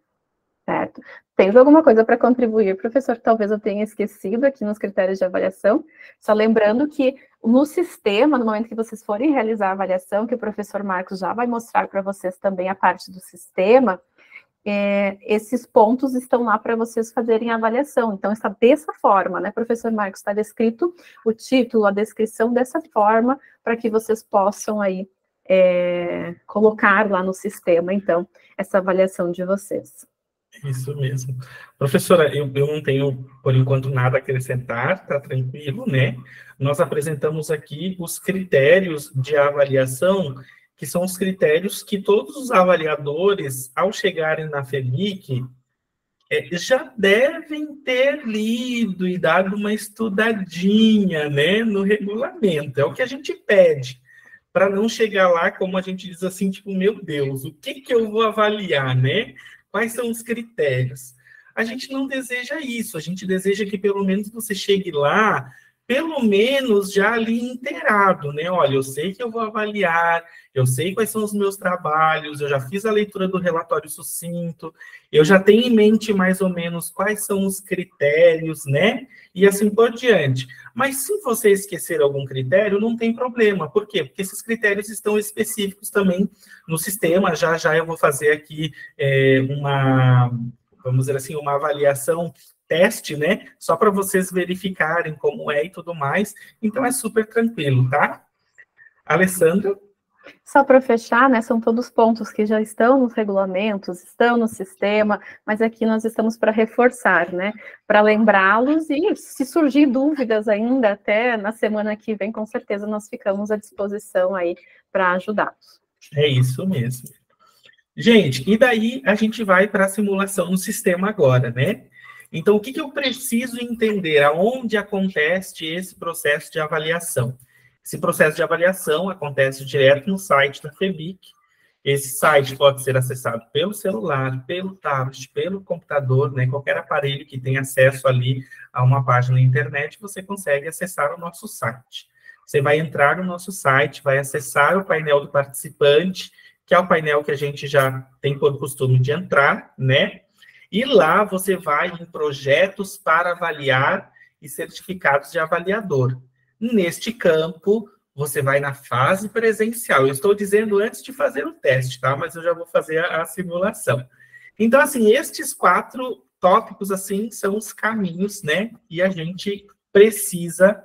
certo? Tens alguma coisa para contribuir, professor? Talvez eu tenha esquecido aqui nos critérios de avaliação, só lembrando que no sistema, no momento que vocês forem realizar a avaliação, que o professor Marcos já vai mostrar para vocês também a parte do sistema, esses pontos estão lá para vocês fazerem a avaliação. Então, está dessa forma, né, professor Marcos? Está descrito o título, a descrição dessa forma, para que vocês possam aí colocar lá no sistema, então, essa avaliação de vocês. Isso mesmo. Professora, eu não tenho, por enquanto, nada a acrescentar, tá tranquilo, né? Nós apresentamos aqui os critérios de avaliação, que são os critérios que todos os avaliadores, ao chegarem na FEBIC, já devem ter lido e dado uma estudadinha, né, no regulamento. É o que a gente pede, para não chegar lá, como a gente diz assim, tipo, meu Deus, o que que eu vou avaliar, né? Quais são os critérios? A gente não deseja isso, a gente deseja que pelo menos você chegue lá, pelo menos já ali inteirado, né? Olha, eu sei que eu vou avaliar, eu sei quais são os meus trabalhos, eu já fiz a leitura do relatório sucinto, eu já tenho em mente mais ou menos quais são os critérios, né? E assim por diante. Mas se você esquecer algum critério, não tem problema. Por quê? Porque esses critérios estão específicos também no sistema. Já já eu vou fazer aqui vamos dizer assim, uma avaliação teste, né? Só para vocês verificarem como é e tudo mais. Então é super tranquilo, tá? Alessandro? Só para fechar, né, são todos pontos que já estão nos regulamentos, estão no sistema, mas aqui nós estamos para reforçar, né, para lembrá-los e se surgir dúvidas ainda até na semana que vem, com certeza nós ficamos à disposição aí para ajudá-los. É isso mesmo. Gente, e daí a gente vai para a simulação no sistema agora, né? Então, o que eu preciso entender? Aonde acontece esse processo de avaliação? Esse processo de avaliação acontece direto no site da FEBIC. Esse site pode ser acessado pelo celular, pelo tablet, pelo computador, né? Qualquer aparelho que tenha acesso ali a uma página na internet, você consegue acessar o nosso site. Você vai entrar no nosso site, vai acessar o painel do participante, que é o painel que a gente já tem por costume de entrar, né? E lá você vai em projetos para avaliar e certificados de avaliador. Neste campo, você vai na fase presencial. Eu estou dizendo antes de fazer o teste, tá? Mas eu já vou fazer a simulação. Então, assim, estes 4 tópicos, assim, são os caminhos, né? E a gente precisa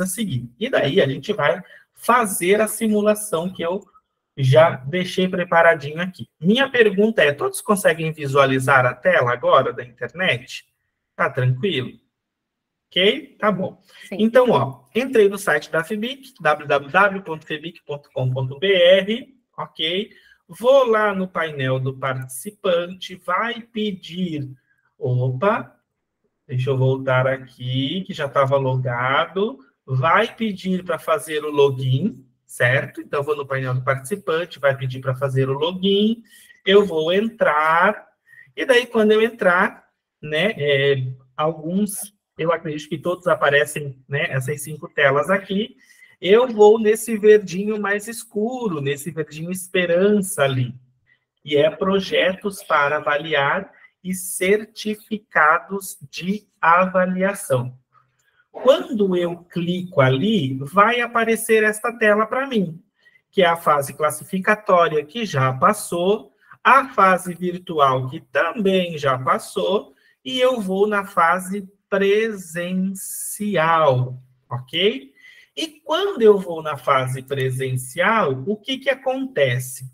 seguir. E daí a gente vai fazer a simulação que eu já deixei preparadinho aqui. Minha pergunta é, todos conseguem visualizar a tela agora da internet? Tá tranquilo? Ok? Tá bom. Sim. Então, ó, entrei no site da FEBIC, www.febic.com.br, ok? Vou lá no painel do participante, vai pedir... Opa, deixa eu voltar aqui, que já estava logado. Vai pedir para fazer o login, certo? Então, vou no painel do participante, vai pedir para fazer o login, eu vou entrar, e daí, quando eu entrar, né, alguns, eu acredito que todos aparecem, né, essas 5 telas aqui, eu vou nesse verdinho mais escuro, nesse verdinho esperança ali, e é projetos para avaliar e certificados de avaliação. Quando eu clico ali, vai aparecer esta tela para mim, que é a fase classificatória, que já passou, a fase virtual, que também já passou, e eu vou na fase presencial, ok? E quando eu vou na fase presencial, o que acontece?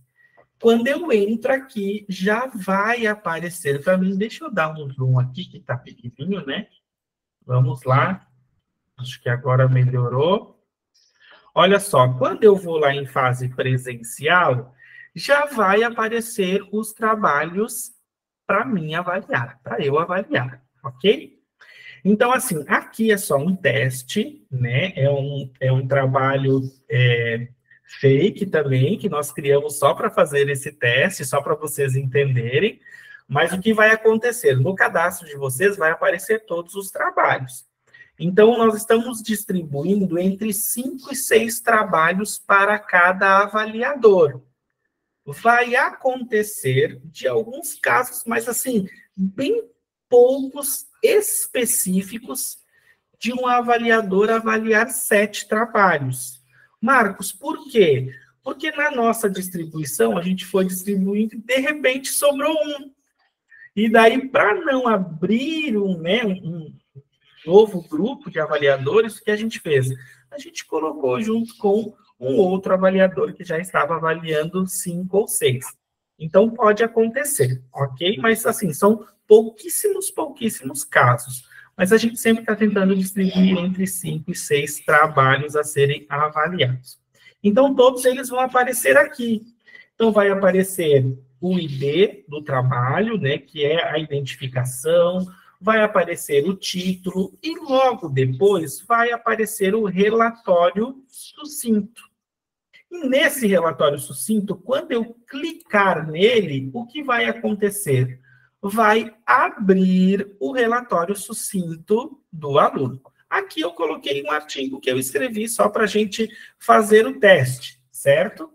Quando eu entro aqui, já vai aparecer para mim, deixa eu dar um zoom aqui, que está pequenininho, né? Vamos lá. Acho que agora melhorou. Olha só, quando eu vou lá em fase presencial, já vai aparecer os trabalhos para mim avaliar, para eu avaliar, ok? Então, assim, aqui é só um teste, né? É um trabalho fake também, que nós criamos só para fazer esse teste, só para vocês entenderem. Mas o que vai acontecer? No cadastro de vocês vai aparecer todos os trabalhos. Então, nós estamos distribuindo entre 5 e 6 trabalhos para cada avaliador. Vai acontecer de alguns casos, mas assim, bem poucos específicos de um avaliador avaliar 7 trabalhos. Marcos, por quê? Porque na nossa distribuição, a gente foi distribuindo e, de repente, sobrou um. E daí, para não abrir um novo grupo de avaliadores, o que a gente fez? A gente colocou junto com um outro avaliador que já estava avaliando 5 ou 6. Então, pode acontecer, ok? Mas, assim, são pouquíssimos casos. Mas a gente sempre está tentando distribuir entre 5 e 6 trabalhos a serem avaliados. Então, todos eles vão aparecer aqui. Então, vai aparecer o ID do trabalho, né, que é a identificação, vai aparecer o título e logo depois vai aparecer o relatório sucinto. E nesse relatório sucinto, quando eu clicar nele, o que vai acontecer? Vai abrir o relatório sucinto do aluno. Aqui eu coloquei um artigo que eu escrevi só para a gente fazer o teste, certo?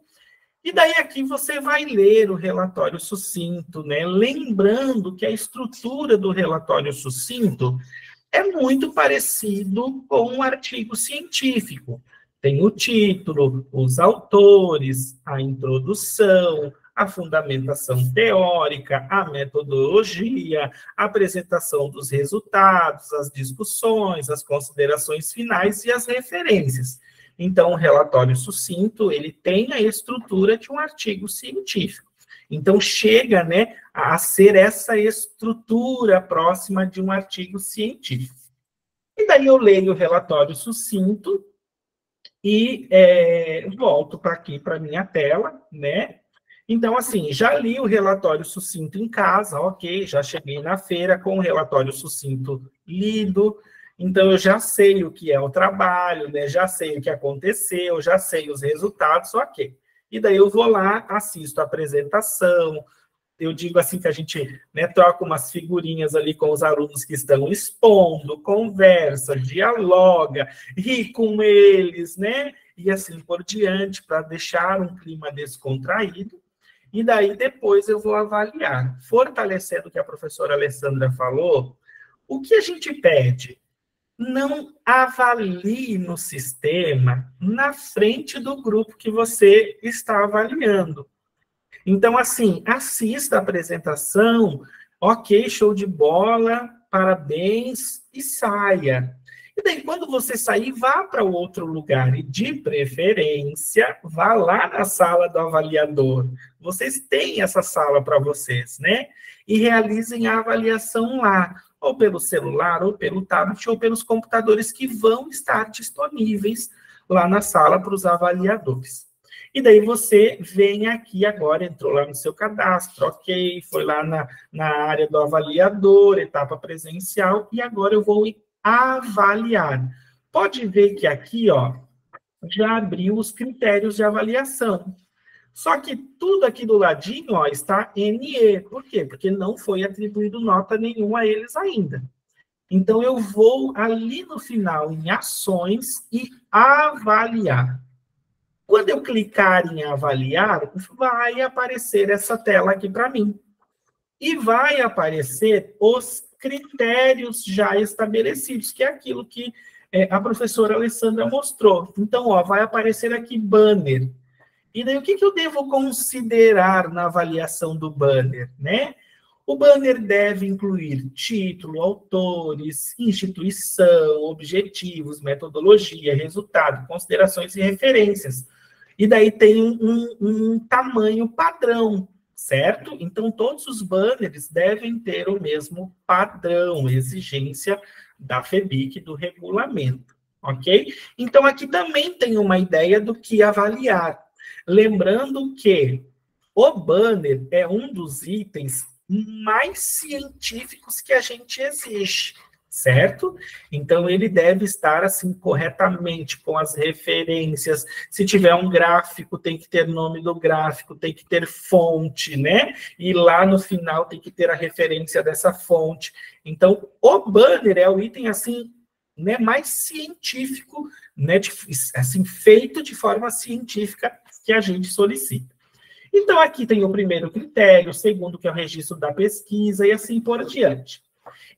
E daí aqui você vai ler o relatório sucinto, né? Lembrando que a estrutura do relatório sucinto é muito parecido com um artigo científico. Tem o título, os autores, a introdução, a fundamentação teórica, a metodologia, a apresentação dos resultados, as discussões, as considerações finais e as referências. Então, o relatório sucinto, ele tem a estrutura de um artigo científico. Então, chega, né, a ser essa estrutura próxima de um artigo científico. E daí eu leio o relatório sucinto e volto para aqui, para a minha tela, né? Então, assim, já li o relatório sucinto em casa, ok, já cheguei na feira com o relatório sucinto lido, então eu já sei o que é o trabalho, né? Já sei o que aconteceu, já sei os resultados, ok. E daí eu vou lá, assisto a apresentação, eu digo assim que a gente, né, troca umas figurinhas ali com os alunos que estão expondo, conversa, dialoga, ri com eles, né? E assim por diante, para deixar um clima descontraído. E daí depois eu vou avaliar. Fortalecendo o que a professora Alessandra falou, o que a gente pede? Não avalie no sistema na frente do grupo que você está avaliando. Então, assim, assista a apresentação, ok, show de bola, parabéns, e saia. E daí, quando você sair, vá para outro lugar, e de preferência, vá lá na sala do avaliador. Vocês têm essa sala para vocês, né? E realizem a avaliação lá, ou pelo celular, ou pelo tablet, ou pelos computadores que vão estar disponíveis lá na sala para os avaliadores. E daí você vem aqui agora, entrou lá no seu cadastro, ok, foi lá na área do avaliador, etapa presencial, e agora eu vou avaliar. Pode ver que aqui, ó, já abriu os critérios de avaliação. Só que tudo aqui do ladinho, ó, está NE. Por quê? Porque não foi atribuído nota nenhuma a eles ainda. Então, eu vou ali no final em ações e avaliar. Quando eu clicar em avaliar, vai aparecer essa tela aqui para mim. E vai aparecer os critérios já estabelecidos, que é aquilo que a professora Alessandra mostrou. Então, ó, vai aparecer aqui banner. E daí, o que eu devo considerar na avaliação do banner, né? O banner deve incluir título, autores, instituição, objetivos, metodologia, resultado, considerações e referências. E daí tem um tamanho padrão, certo? Então, todos os banners devem ter o mesmo padrão, exigência da FEBIC, do regulamento, ok? Então, aqui também tem uma ideia do que avaliar. Lembrando que o banner é um dos itens mais científicos que a gente exige, certo? Então, ele deve estar, assim, corretamente, com as referências. Se tiver um gráfico, tem que ter nome do gráfico, tem que ter fonte, né? E lá no final tem que ter a referência dessa fonte. Então, o banner é o item, assim, né, mais científico, né, assim, feito de forma científica que a gente solicita. Então, aqui tem o primeiro critério, o segundo, que é o registro da pesquisa, e assim por diante.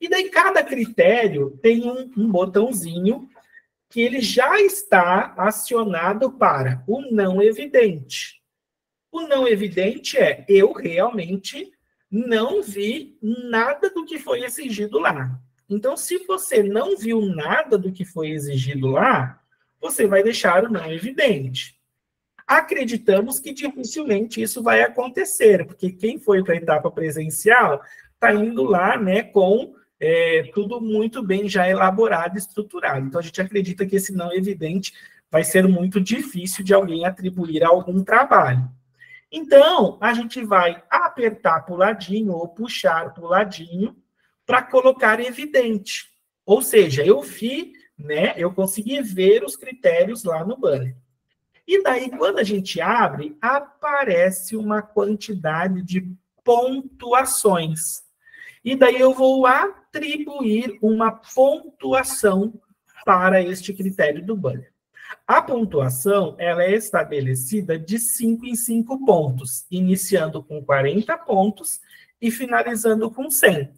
E daí, cada critério tem um botãozinho que ele já está acionado para o não evidente. O não evidente é, eu realmente não vi nada do que foi exigido lá. Então, se você não viu nada do que foi exigido lá, você vai deixar o não evidente. Acreditamos que dificilmente isso vai acontecer, porque quem foi para a etapa presencial está indo lá, né, com tudo muito bem já elaborado e estruturado. Então, a gente acredita que esse não evidente vai ser muito difícil de alguém atribuir a algum trabalho. Então, a gente vai apertar para o ladinho ou puxar para o ladinho para colocar evidente. Ou seja, eu consegui ver os critérios lá no banner. E daí, quando a gente abre, aparece uma quantidade de pontuações. E daí eu vou atribuir uma pontuação para este critério do banner. A pontuação, ela é estabelecida de 5 em 5 pontos, iniciando com 40 pontos e finalizando com 100.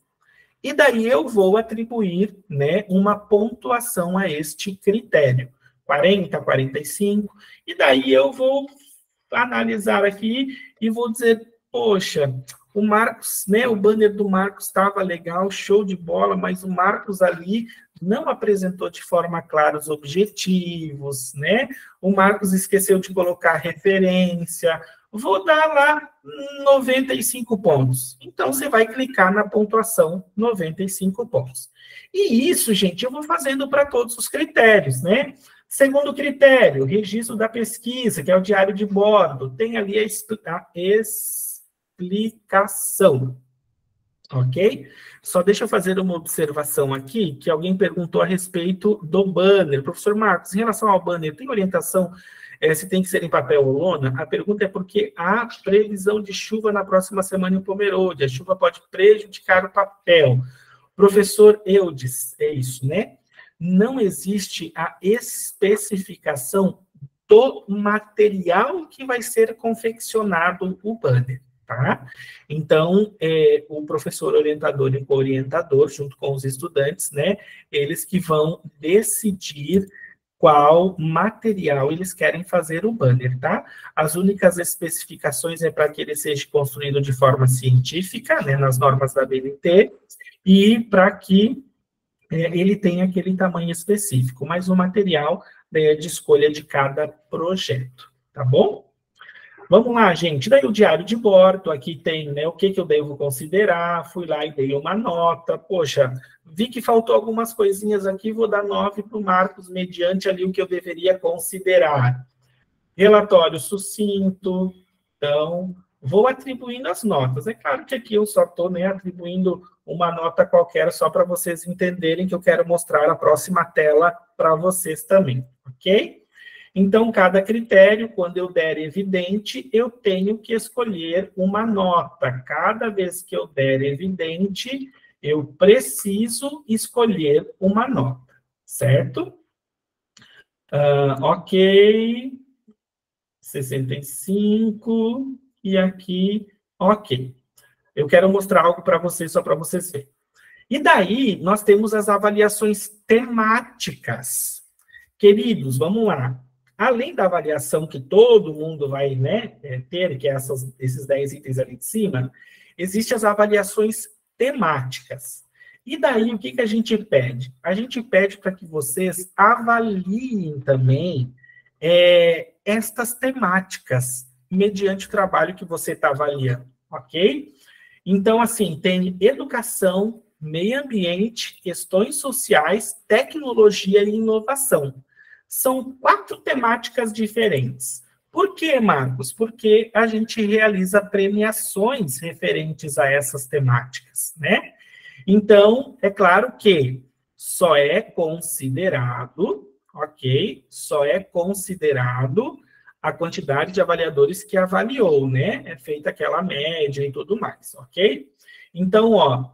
E daí eu vou atribuir, né, uma pontuação a este critério. 40, 45, e daí eu vou analisar aqui e vou dizer, poxa, o Marcos, né, o banner do Marcos estava legal, show de bola, mas o Marcos ali não apresentou de forma clara os objetivos, né? O Marcos esqueceu de colocar referência. Vou dar lá 95 pontos. Então, você vai clicar na pontuação 95 pontos. E isso, gente, eu vou fazendo para todos os critérios, né? Segundo critério, registro da pesquisa, que é o diário de bordo. Tem ali a explicação, ok? Só deixa eu fazer uma observação aqui, que alguém perguntou a respeito do banner. Professor Marcos, em relação ao banner, tem orientação se tem que ser em papel ou lona? A pergunta é porque há previsão de chuva na próxima semana em Pomerode. A chuva pode prejudicar o papel. Professor Eudes, é isso, né? Não existe a especificação do material que vai ser confeccionado o banner, tá? Então, o professor orientador e co-orientador, junto com os estudantes, né, eles que vão decidir qual material eles querem fazer o banner, tá? As únicas especificações é para que ele seja construído de forma científica, né, nas normas da BNT, e para que ele tenha aquele tamanho específico, mas o material é de escolha de cada projeto, tá bom? Vamos lá, gente. Daí o diário de bordo, aqui tem, né, o que eu devo considerar, fui lá e dei uma nota, poxa, vi que faltou algumas coisinhas aqui, vou dar 9 para o Marcos, mediante ali o que eu deveria considerar. Relatório sucinto, então, vou atribuindo as notas. É claro que aqui eu só estou, né, atribuindo uma nota qualquer só para vocês entenderem que eu quero mostrar a próxima tela para vocês também, ok? Então, cada critério, quando eu der evidente, eu tenho que escolher uma nota. Cada vez que eu der evidente, eu preciso escolher uma nota, certo? Ok. 65. E aqui, ok. Eu quero mostrar algo para vocês, só para vocês verem. E daí, nós temos as avaliações temáticas. Queridos, vamos lá. Além da avaliação que todo mundo vai, né, ter, que é esses 10 itens ali de cima, existem as avaliações temáticas. E daí, o que a gente pede? A gente pede para que vocês avaliem também estas temáticas, mediante o trabalho que você está avaliando, ok? Então, assim, tem educação, meio ambiente, questões sociais, tecnologia e inovação. São 4 temáticas diferentes. Por quê, Marcos? Porque a gente realiza premiações referentes a essas temáticas, né? Então, é claro que só é considerado, ok? Só é considerado a quantidade de avaliadores que avaliou, né? É feita aquela média e tudo mais, ok? Então,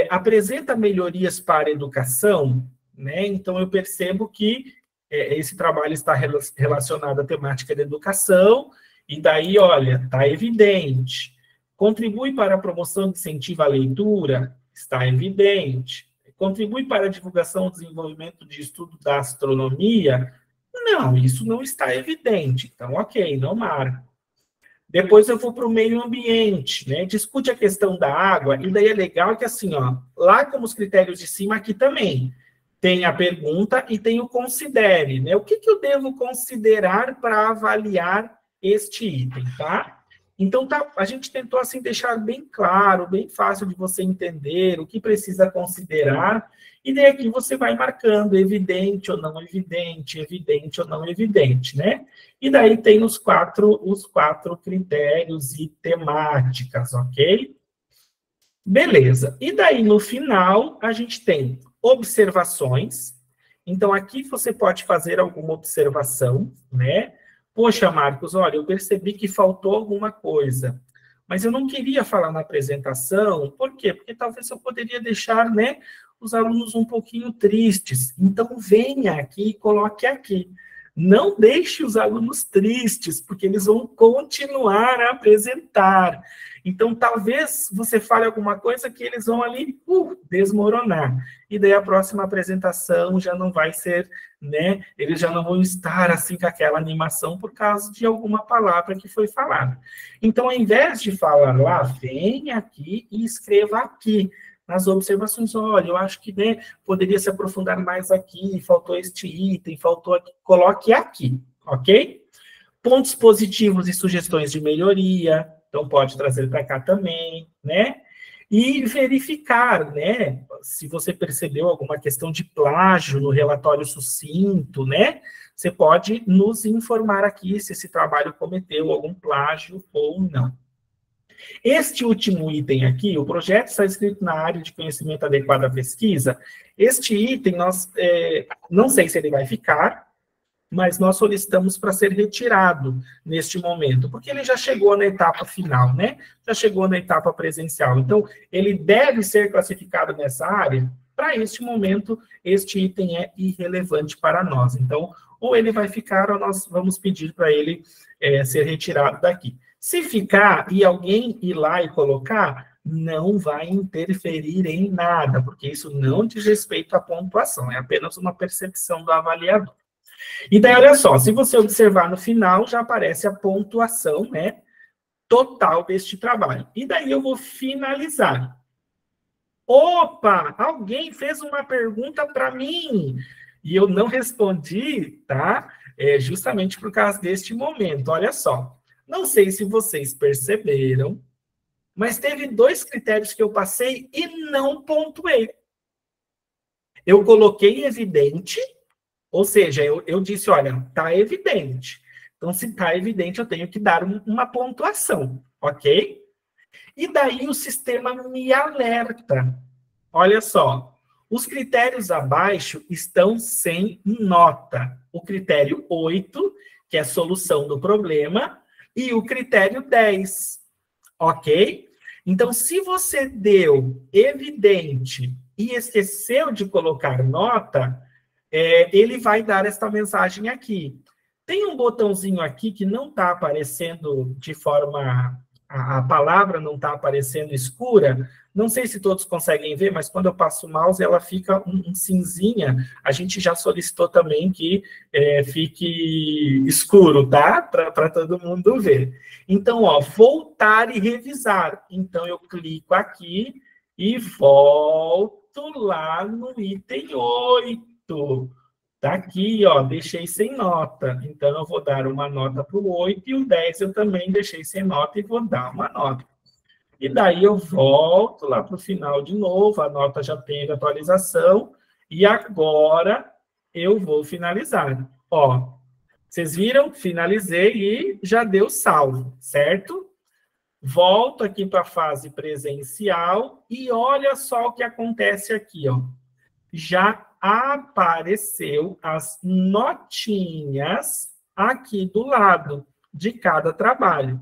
apresenta melhorias para a educação, né? Então, eu percebo que esse trabalho está relacionado à temática da educação, e daí, olha, está evidente. Contribui para a promoção de incentivo à leitura? Está evidente. Contribui para a divulgação e desenvolvimento de estudo da astronomia? Não, isso não está evidente. Então, ok, não marca. Depois eu vou para o meio ambiente, né? Discute a questão da água, e daí é legal que assim, lá como os critérios de cima, aqui também tem a pergunta e tem o considere, né? O que eu devo considerar para avaliar este item, tá? Então, a gente tentou, assim, deixar bem claro, bem fácil de você entender o que precisa considerar, e daí aqui você vai marcando evidente ou não evidente, evidente ou não evidente, né? E daí tem os quatro critérios e temáticas, ok? Beleza. E daí, no final, a gente tem observações. Então, aqui você pode fazer alguma observação, né? Poxa, Marcos, olha, eu percebi que faltou alguma coisa, mas eu não queria falar na apresentação, por quê? Porque talvez eu poderia deixar, né, os alunos um pouquinho tristes. Então, venha aqui e coloque aqui. Não deixe os alunos tristes, porque eles vão continuar a apresentar. Então, talvez você fale alguma coisa que eles vão ali desmoronar. E daí a próxima apresentação já não vai ser, né? Eles já não vão estar assim com aquela animação por causa de alguma palavra que foi falada. Então, ao invés de falar lá, vem aqui e escreva aqui. Nas observações, olha, eu acho que, né, poderia se aprofundar mais aqui, faltou este item, faltou aqui, coloque aqui, ok? Pontos positivos e sugestões de melhoria, então pode trazer para cá também, né? E verificar, né, se você percebeu alguma questão de plágio no relatório sucinto, né? Você pode nos informar aqui se esse trabalho cometeu algum plágio ou não. Este último item aqui, o projeto está escrito na área de conhecimento adequado à pesquisa. Este item, nós não sei se ele vai ficar, mas nós solicitamos para ser retirado neste momento, porque ele já chegou na etapa final, né? Já chegou na etapa presencial. Então, ele deve ser classificado nessa área. Para este momento, este item é irrelevante para nós. Então, ou ele vai ficar, ou nós vamos pedir para ele ser retirado daqui. Se ficar e alguém ir lá e colocar, não vai interferir em nada, porque isso não diz respeito à pontuação, é apenas uma percepção do avaliador. E daí, olha só, se você observar no final, já aparece a pontuação, né, total deste trabalho. E daí eu vou finalizar. Opa, alguém fez uma pergunta para mim, e eu não respondi, tá? Justamente por causa deste momento, olha só. Não sei se vocês perceberam, mas teve 2 critérios que eu passei e não pontuei. Eu coloquei evidente, ou seja, eu disse, olha, está evidente. Então, se está evidente, eu tenho que dar uma pontuação, ok? E daí o sistema me alerta. Olha só, os critérios abaixo estão sem nota. O critério 8, que é a solução do problema, e o critério 10, ok? Então, se você deu evidente e esqueceu de colocar nota, ele vai dar esta mensagem aqui. Tem um botãozinho aqui que não está aparecendo de forma... A palavra não está aparecendo escura. Não sei se todos conseguem ver, mas quando eu passo o mouse, ela fica um cinzinha. A gente já solicitou também que fique escuro, tá? Para todo mundo ver. Então, ó, voltar e revisar. Então, eu clico aqui e volto lá no item 8. Tá aqui, ó, deixei sem nota. Então, eu vou dar uma nota para o 8 e o 10 eu também deixei sem nota e vou dar uma nota. E daí eu volto lá para o final de novo, a nota já teve atualização, e agora eu vou finalizar. Ó, vocês viram? Finalizei e já deu salvo, certo? Volto aqui para a fase presencial e olha só o que acontece aqui, ó. Já apareceu as notinhas aqui do lado de cada trabalho.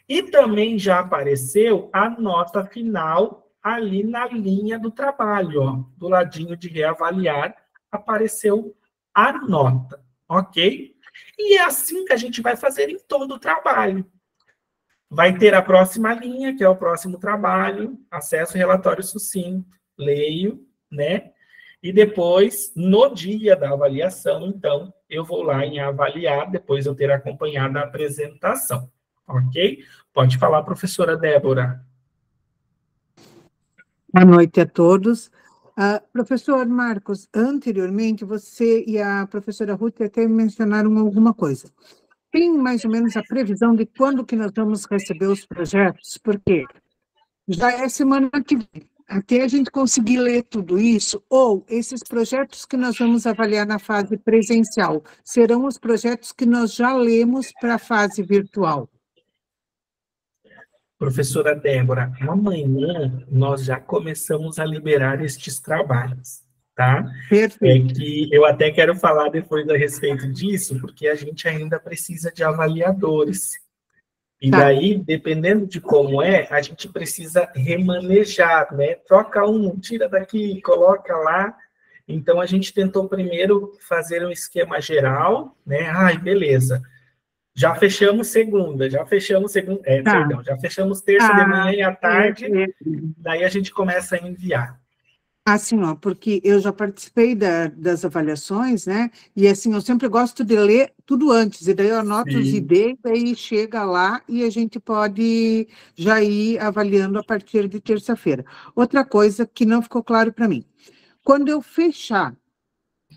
E também já apareceu a nota final ali na linha do trabalho, ó, do ladinho de reavaliar, apareceu a nota, ok? E é assim que a gente vai fazer em todo o trabalho. Vai ter a próxima linha, que é o próximo trabalho, acesso ao relatório sucinto, leio, né? E depois, no dia da avaliação, então, eu vou lá em avaliar, depois eu ter acompanhado a apresentação, ok? Pode falar, professora Débora. Boa noite a todos. Professor Marcos, anteriormente você e a professora Ruth até mencionaram alguma coisa. tem mais ou menos a previsão de quando que nós vamos receber os projetos? Porque já é semana que vem. Até a gente conseguir ler tudo isso, ou esses projetos que nós vamos avaliar na fase presencial, serão os projetos que nós já lemos para a fase virtual? Professora Débora, amanhã nós já começamos a liberar estes trabalhos, tá? Perfeito. Que eu até quero falar depois a respeito disso, porque a gente ainda precisa de avaliadores. E daí, dependendo de como a gente precisa remanejar, né? Troca um, tira daqui, coloca lá. Então, a gente tentou primeiro fazer um esquema geral, né? Ai, beleza. Já fechamos segunda, perdão, já fechamos terça de manhã e à tarde, daí a gente começa a enviar. Assim, ó, porque eu já participei das avaliações, né? E assim, eu sempre gosto de ler tudo antes, e daí eu anoto os ideias, aí chega lá e a gente pode já ir avaliando a partir de terça-feira. Outra coisa que não ficou claro para mim, quando eu fechar,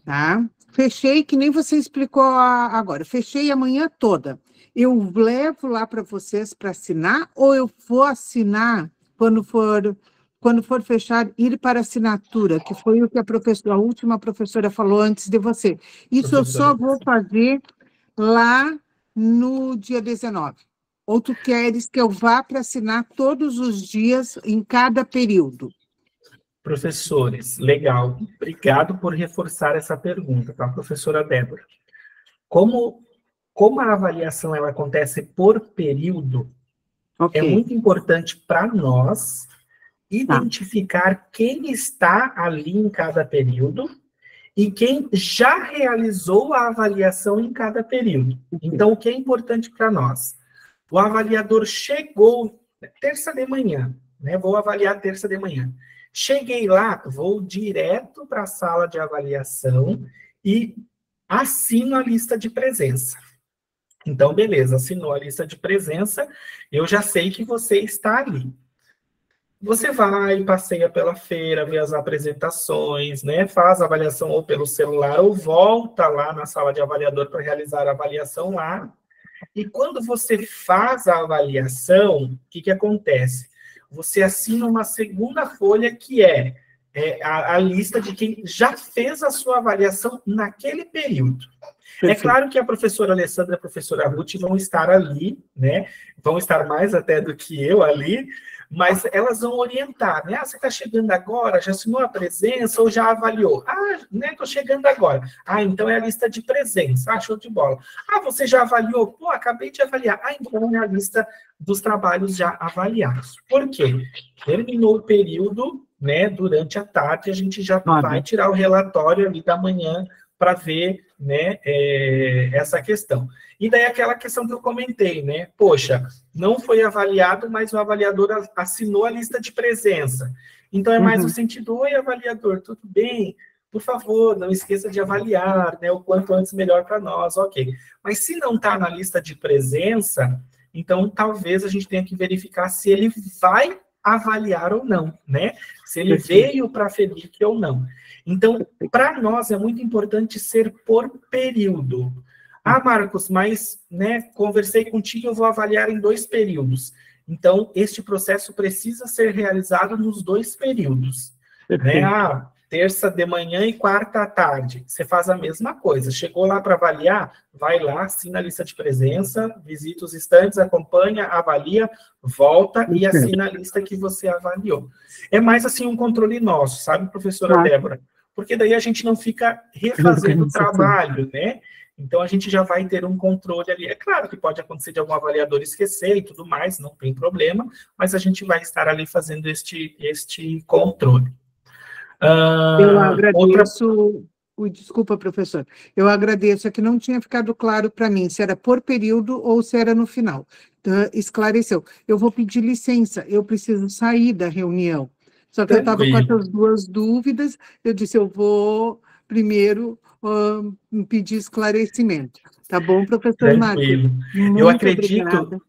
tá? Fechei, que nem você explicou agora, fechei a manhã toda. Eu levo lá para vocês para assinar, ou eu vou assinar quando for fechar, ir para assinatura, que foi o que a última professora falou antes de você. Isso eu só vou fazer lá no dia 19. Ou tu queres que eu vá para assinar todos os dias, em cada período? Professores, legal. Obrigado por reforçar essa pergunta, tá, professora Débora? Como a avaliação ela acontece por período, é muito importante para nós identificar quem está ali em cada período e quem já realizou a avaliação em cada período. Então, o que é importante para nós? O avaliador chegou terça de manhã, né? Vou avaliar terça de manhã. Cheguei lá, vou direto para a sala de avaliação e assino a lista de presença. Então, beleza, assinou a lista de presença, eu já sei que você está ali. Você vai, passeia pela feira, vê as apresentações, né? Faz a avaliação ou pelo celular, ou volta lá na sala de avaliador para realizar a avaliação lá. E quando você faz a avaliação, o que acontece? Você assina uma segunda folha que é a lista de quem já fez a sua avaliação naquele período. É claro que a professora Alessandra e a professora Ruth vão estar ali, né? Vão estar mais até do que eu ali, mas elas vão orientar, né? Ah, você está chegando agora, já assinou a presença ou já avaliou? Ah, né, estou chegando agora. Ah, então é a lista de presença. Ah, show de bola. Ah, você já avaliou? Pô, acabei de avaliar. Ah, então é a lista dos trabalhos já avaliados. Por quê? Terminou o período, né? Durante a tarde, a gente já vai tirar o relatório ali da manhã para ver, né, essa questão. E daí aquela questão que eu comentei, né? Poxa, não foi avaliado, mas o avaliador assinou a lista de presença. Então é mais o sentido, oi, avaliador, tudo bem? Por favor, não esqueça de avaliar, né? O quanto antes melhor para nós, ok. Mas se não está na lista de presença, então talvez a gente tenha que verificar se ele vai avaliar ou não, né? Se ele veio para a FENIC ou não. Então, para nós é muito importante ser por período. Ah, Marcos, mas, né, conversei contigo, eu vou avaliar em 2 períodos. Então, este processo precisa ser realizado nos 2 períodos. Né? Ah, terça de manhã e quarta à tarde. Você faz a mesma coisa. Chegou lá para avaliar, vai lá, assina a lista de presença, visita os estandes, acompanha, avalia, volta e assina a lista que você avaliou. É mais assim um controle nosso, sabe, professora Débora? Porque daí a gente não fica refazendo o trabalho, né? Então, a gente já vai ter um controle ali. É claro que pode acontecer de algum avaliador esquecer e tudo mais, não tem problema, mas a gente vai estar ali fazendo este controle. Eu agradeço... Desculpa, professor. Eu agradeço, é que não tinha ficado claro para mim se era por período ou se era no final. Então, esclareceu. Eu vou pedir licença, eu preciso sair da reunião. Só que eu estava com essas 2 dúvidas, eu disse, eu vou primeiro pedir esclarecimento. Tá bom, professor Marcos? Eu acredito,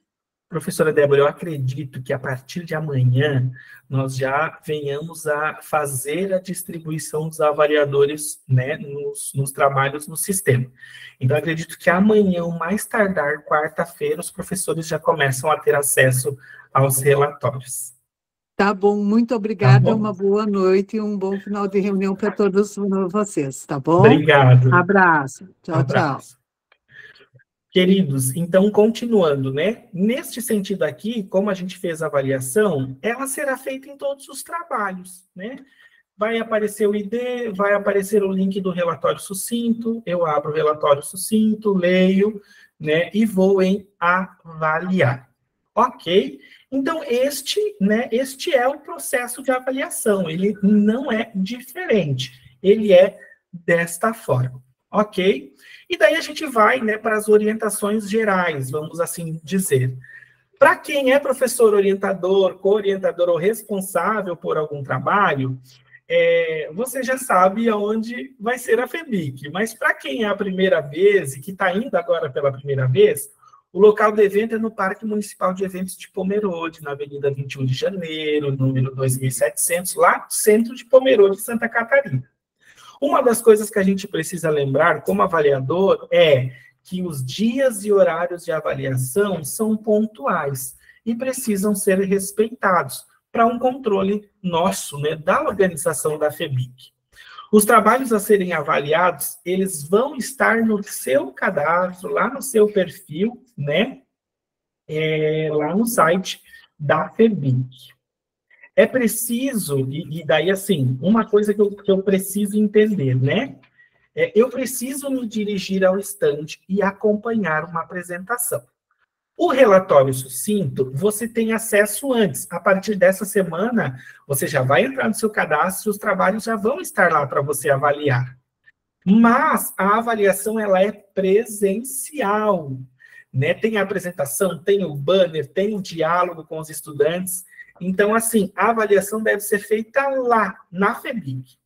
Professora Débora, eu acredito que a partir de amanhã nós já venhamos a fazer a distribuição dos avaliadores, né, nos trabalhos no sistema. Então, acredito que amanhã, o mais tardar, quarta-feira, os professores já começam a ter acesso aos relatórios. Tá bom, muito obrigada, uma boa noite e um bom final de reunião para todos vocês, tá bom? Obrigado. Abraço. Tchau, Abraço. tchau. Queridos, então, continuando, né? Neste sentido aqui, como a gente fez a avaliação, ela será feita em todos os trabalhos, né? Vai aparecer o ID, vai aparecer o link do relatório sucinto, eu abro o relatório sucinto, leio, né? E vou em avaliar. Ok? Então, este é o processo de avaliação, ele não é diferente, ele é desta forma, ok? E daí a gente vai, né, para as orientações gerais, vamos assim dizer. Para quem é professor orientador, co-orientador ou responsável por algum trabalho, você já sabe aonde vai ser a FEBIC, mas para quem é a primeira vez e que está indo agora pela primeira vez, o local do evento é no Parque Municipal de Eventos de Pomerode, na Avenida 21 de Janeiro, número 2700, lá no centro de Pomerode, Santa Catarina. Uma das coisas que a gente precisa lembrar como avaliador é que os dias e horários de avaliação são pontuais e precisam ser respeitados para um controle nosso, né, da organização da FEBIC. Os trabalhos a serem avaliados, eles vão estar no seu cadastro, lá no seu perfil, né, lá no site da FEBIC. É preciso, e daí, assim, uma coisa que eu preciso entender, né? Eu preciso me dirigir ao estande e acompanhar uma apresentação. O relatório sucinto, você tem acesso antes. A partir dessa semana, você já vai entrar no seu cadastro e os trabalhos já vão estar lá para você avaliar. Mas a avaliação, ela é presencial, né? Tem a apresentação, tem o banner, tem o diálogo com os estudantes. Então, assim, a avaliação deve ser feita lá, na FEBIC.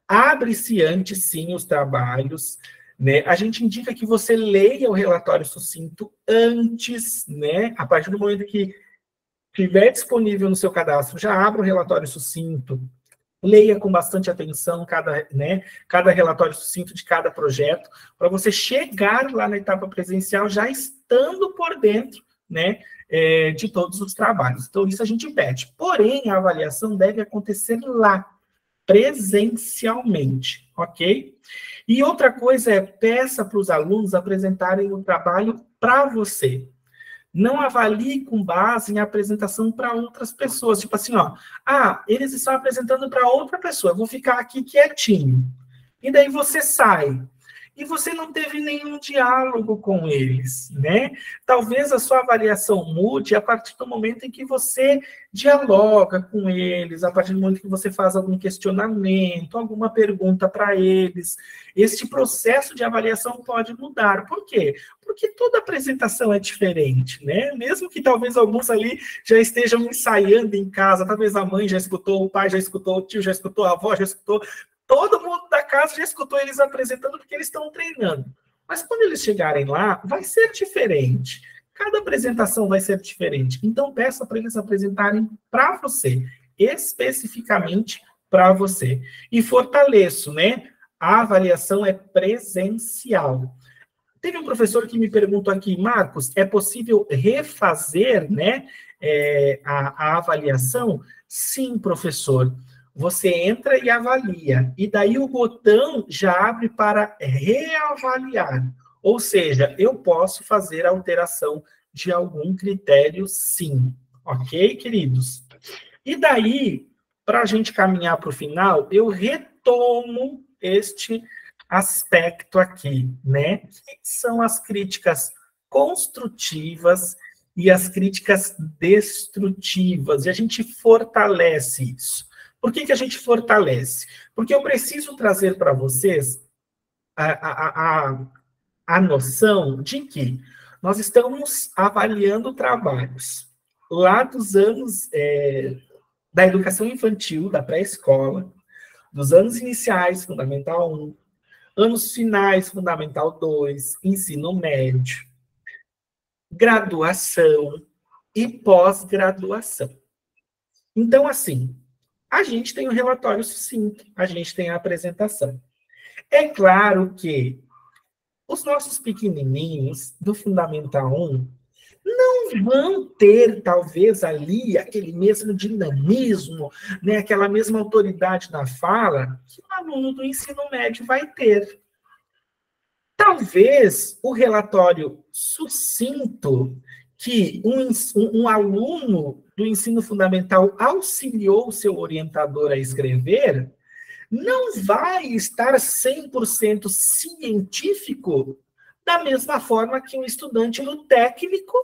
Abre-se antes, sim, os trabalhos, né? A gente indica que você leia o relatório sucinto antes, né? A partir do momento que estiver disponível no seu cadastro, já abra o relatório sucinto, leia com bastante atenção cada relatório sucinto de cada projeto, para você chegar lá na etapa presencial já estando por dentro, né, de todos os trabalhos. Então, isso a gente pede. Porém, a avaliação deve acontecer lá, presencialmente, ok? E outra coisa é, peça para os alunos apresentarem o trabalho para você. Não avalie com base em apresentação para outras pessoas. Tipo assim, ó, eles estão apresentando para outra pessoa, eu vou ficar aqui quietinho. E daí você sai. E você não teve nenhum diálogo com eles, né? Talvez a sua avaliação mude a partir do momento em que você dialoga com eles, a partir do momento que você faz algum questionamento, alguma pergunta para eles. Este processo de avaliação pode mudar. Por quê? Porque toda apresentação é diferente, né? Mesmo que talvez alguns ali já estejam ensaiando em casa, talvez a mãe já escutou, o pai já escutou, o tio já escutou, a avó já escutou, todo mundo da casa já escutou eles apresentando porque eles estão treinando. Mas quando eles chegarem lá, vai ser diferente. Cada apresentação vai ser diferente. Então, peça para eles apresentarem para você, especificamente para você. E fortaleço, né? A avaliação é presencial. Teve um professor que me perguntou aqui, Marcos, é possível refazer, né, a avaliação? Sim, professor. Você entra e avalia, e daí o botão já abre para reavaliar. Ou seja, eu posso fazer alteração de algum critério, sim. Ok, queridos? E daí, para a gente caminhar para o final, eu retomo este aspecto aqui, né? Que são as críticas construtivas e as críticas destrutivas, e a gente fortalece isso. Por que a gente fortalece? Porque eu preciso trazer para vocês a noção de que nós estamos avaliando trabalhos lá dos anos da educação infantil, da pré-escola, dos anos iniciais, Fundamental 1, anos finais, Fundamental 2, ensino médio, graduação, e pós-graduação. Então, assim, a gente tem o relatório sucinto, a gente tem a apresentação. É claro que os nossos pequenininhos do Fundamental 1 não vão ter, talvez, ali aquele mesmo dinamismo, né, aquela mesma autoridade na fala que o aluno do ensino médio vai ter. Talvez o relatório sucinto que um aluno do ensino fundamental auxiliou seu orientador a escrever não vai estar 100% científico da mesma forma que um estudante no técnico,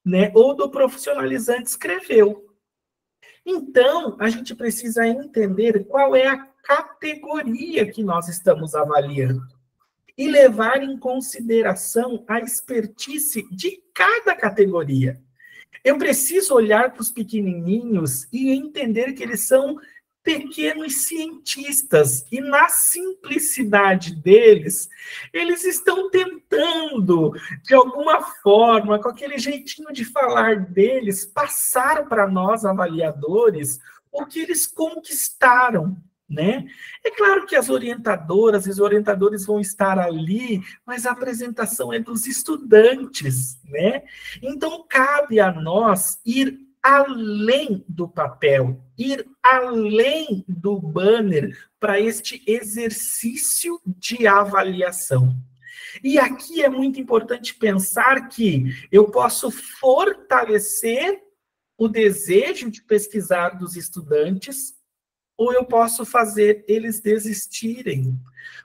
né, ou do profissionalizante escreveu. Então, a gente precisa entender qual é a categoria que nós estamos avaliando e levar em consideração a expertise de cada categoria. Eu preciso olhar para os pequenininhos e entender que eles são pequenos cientistas, e na simplicidade deles, eles estão tentando, de alguma forma, com aquele jeitinho de falar deles, passar para nós, avaliadores, o que eles conquistaram, né? É claro que as orientadoras e os orientadores vão estar ali, mas a apresentação é dos estudantes, né? Então, cabe a nós ir além do papel, ir além do banner para este exercício de avaliação. E aqui é muito importante pensar que eu posso fortalecer o desejo de pesquisar dos estudantes, ou eu posso fazer eles desistirem.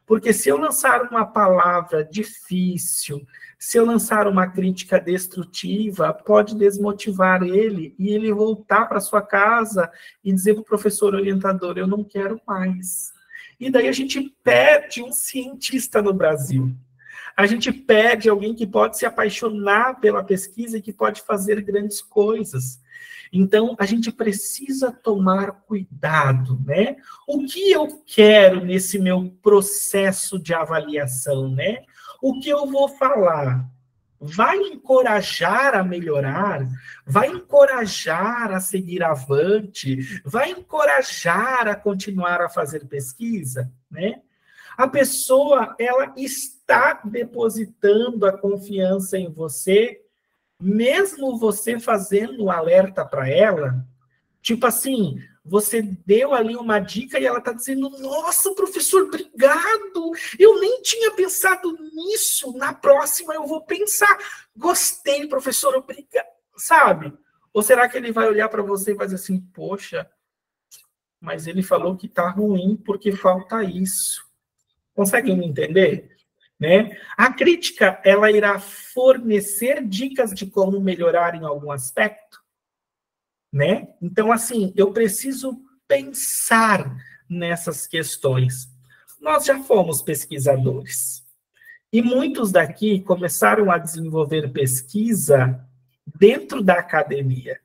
Porque se eu lançar uma palavra difícil, se eu lançar uma crítica destrutiva, pode desmotivar ele e ele voltar para sua casa e dizer para o professor orientador, eu não quero mais. E daí a gente perde um cientista no Brasil. A gente perde alguém que pode se apaixonar pela pesquisa e que pode fazer grandes coisas. Então, a gente precisa tomar cuidado, né? O que eu quero nesse meu processo de avaliação, né? O que eu vou falar vai encorajar a melhorar, vai encorajar a seguir avante, vai encorajar a continuar a fazer pesquisa, né? A pessoa, ela está depositando a confiança em você, mesmo você fazendo um alerta para ela, tipo assim, você deu ali uma dica e ela está dizendo, nossa, professor, obrigado, eu nem tinha pensado nisso, na próxima eu vou pensar, gostei, professor, obrigado, sabe? Ou será que ele vai olhar para você e vai dizer assim, poxa, mas ele falou que está ruim porque falta isso. Conseguem me entender? Né? A crítica, ela irá fornecer dicas de como melhorar em algum aspecto, né? Então, assim, eu preciso pensar nessas questões. Nós já fomos pesquisadores, e muitos daqui começaram a desenvolver pesquisa dentro da academia,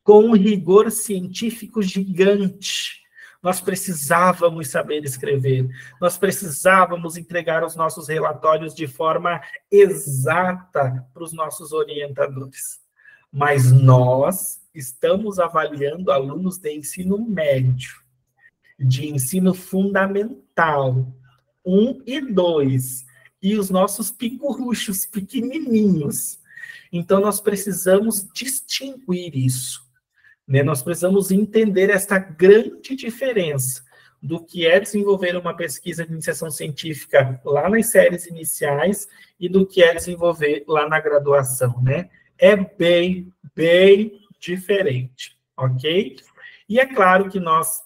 com um rigor científico gigante. Nós precisávamos saber escrever, nós precisávamos entregar os nossos relatórios de forma exata para os nossos orientadores. Mas nós estamos avaliando alunos de ensino médio, de ensino fundamental, 1 e 2, e os nossos picuruchos pequenininhos. Então, nós precisamos distinguir isso. Né? Nós precisamos entender esta grande diferença do que é desenvolver uma pesquisa de iniciação científica lá nas séries iniciais e do que é desenvolver lá na graduação, né? É bem diferente, ok? E é claro que nós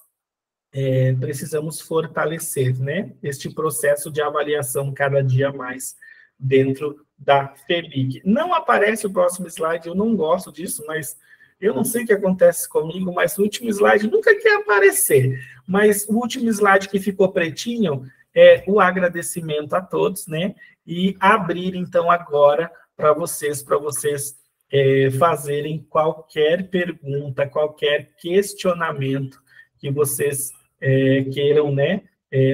precisamos fortalecer, né, este processo de avaliação cada dia mais dentro da FEBIC. Não aparece o próximo slide, eu não gosto disso, mas eu não sei o que acontece comigo, mas o último slide nunca quer aparecer. Mas o último slide que ficou pretinho é o agradecimento a todos, né? E abrir, então, agora para vocês fazerem qualquer pergunta, qualquer questionamento que vocês queiram, né?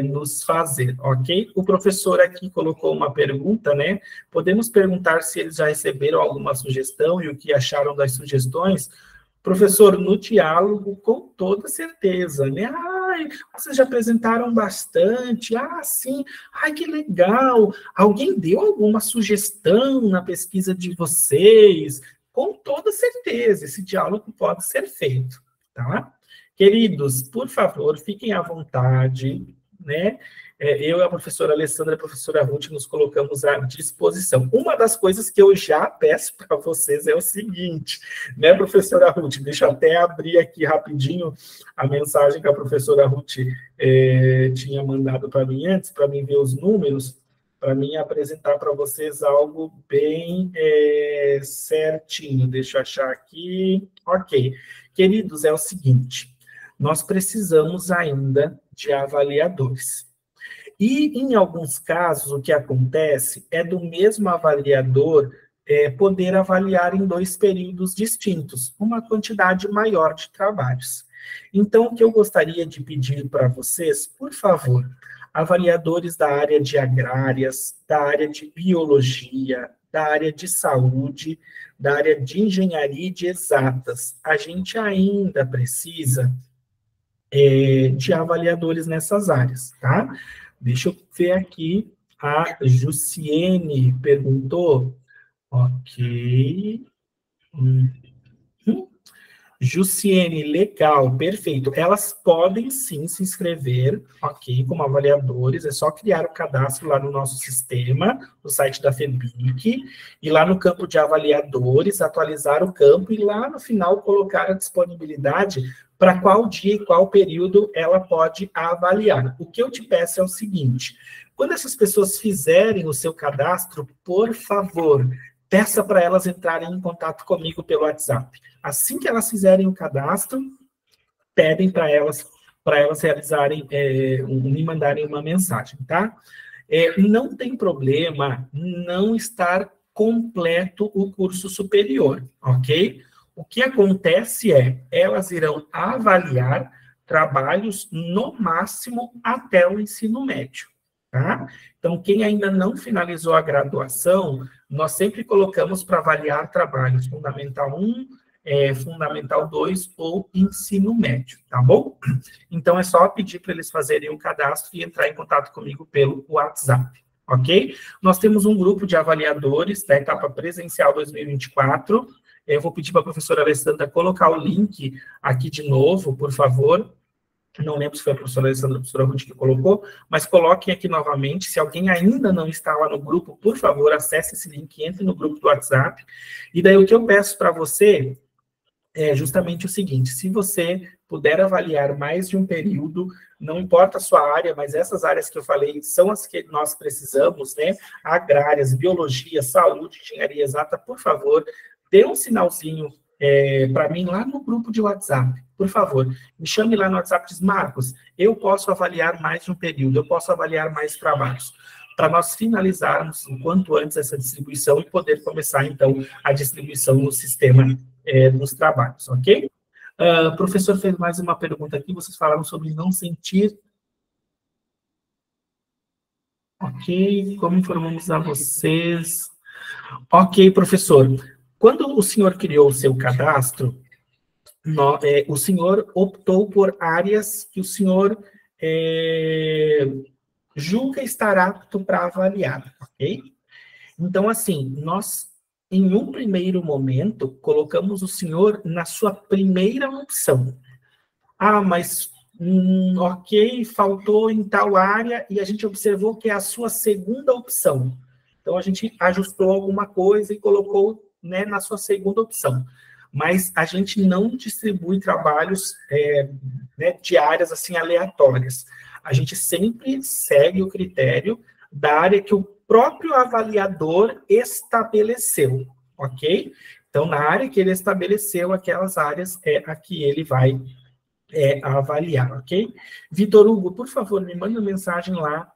nos fazer, ok? O professor aqui colocou uma pergunta, né? Podemos perguntar se eles já receberam alguma sugestão e o que acharam das sugestões? Professor, no diálogo, com toda certeza, né? Ai, vocês já apresentaram bastante. Ah, sim. Ai, que legal. Alguém deu alguma sugestão na pesquisa de vocês? Com toda certeza, esse diálogo pode ser feito, tá? Queridos, por favor, fiquem à vontade, né? Eu e a professora Alessandra e a professora Ruth nos colocamos à disposição. Uma das coisas que eu já peço para vocês é o seguinte, né, professora Ruth? Deixa eu até abrir aqui rapidinho a mensagem que a professora Ruth tinha mandado para mim antes, para mim ver os números, para mim apresentar para vocês algo bem certinho. Deixa eu achar aqui. Ok. Queridos, é o seguinte, nós precisamos ainda de avaliadores. E, em alguns casos, o que acontece é do mesmo avaliador poder avaliar em 2 períodos distintos, uma quantidade maior de trabalhos. Então, o que eu gostaria de pedir para vocês, por favor, avaliadores da área de agrárias, da área de biologia, da área de saúde, da área de engenharia e de exatas. A gente ainda precisa de avaliadores nessas áreas, tá? Deixa eu ver aqui, a Jussiene perguntou, ok, Jussiene, legal, perfeito, elas podem sim se inscrever, ok, como avaliadores, é só criar o cadastro lá no nosso sistema, no site da FEBIC, e lá no campo de avaliadores, atualizar o campo, e lá no final colocar a disponibilidade para qual dia e qual período ela pode avaliar. O que eu te peço é o seguinte, quando essas pessoas fizerem o seu cadastro, por favor, peça para elas entrarem em contato comigo pelo WhatsApp. Assim que elas fizerem o cadastro, pedem para elas realizarem, me mandarem uma mensagem, tá? Não tem problema não estar completo o curso superior, ok? O que acontece elas irão avaliar trabalhos no máximo até o ensino médio, tá? Então, quem ainda não finalizou a graduação, nós sempre colocamos para avaliar trabalhos Fundamental 1, Fundamental 2 ou ensino médio, tá bom? Então, é só pedir para eles fazerem o cadastro e entrar em contato comigo pelo WhatsApp, ok? Nós temos um grupo de avaliadores da etapa presencial 2024. Eu vou pedir para a professora Alessandra colocar o link aqui de novo, por favor. Não lembro se foi a professora Alessandra ou a professora Ruth que colocou, mas coloquem aqui novamente. Se alguém ainda não está lá no grupo, por favor, acesse esse link, entre no grupo do WhatsApp. E daí o que eu peço para você é justamente o seguinte, se você puder avaliar mais de um período, não importa a sua área, mas essas áreas que eu falei são as que nós precisamos, né? Agrárias, biologia, saúde, engenharia exata, por favor, dê um sinalzinho para mim lá no grupo de WhatsApp, por favor, me chame lá no WhatsApp e diz, Marcos, eu posso avaliar mais de um período, eu posso avaliar mais trabalhos, para nós finalizarmos o quanto antes essa distribuição e poder começar, então, a distribuição no sistema dos trabalhos, ok? O professor fez mais uma pergunta aqui, vocês falaram sobre não sentir. Ok, como informamos a vocês? Ok, professor. Quando o senhor criou o seu cadastro, o senhor optou por áreas que o senhor julga estar apto para avaliar, ok? Então, assim, nós, em um primeiro momento, colocamos o senhor na sua primeira opção. Ah, mas, ok, faltou em tal área, e a gente observou que é a sua segunda opção. Então, a gente ajustou alguma coisa e colocou, né, na sua segunda opção. Mas a gente não distribui trabalhos né, de áreas assim, aleatórias. A gente sempre segue o critério da área que o próprio avaliador estabeleceu, ok? Então, na área que ele estabeleceu, aquelas áreas a que ele vai avaliar, ok? Vitor Hugo, por favor, me manda uma mensagem lá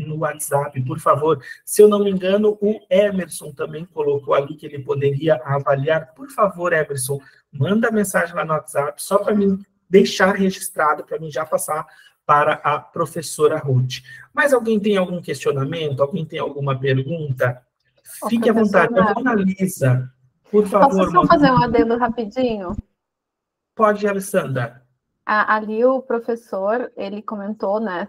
no WhatsApp, por favor. Se eu não me engano, o Emerson também colocou ali que ele poderia avaliar. Por favor, Emerson, manda mensagem lá no WhatsApp, só para mim deixar registrado para mim já passar para a professora Ruth. Mas alguém tem algum questionamento? Alguém tem alguma pergunta? Fique à vontade. Mona Lisa, por favor. Posso só fazer um adendo rapidinho? Pode, Alessandra. Ali o professor, ele comentou, né,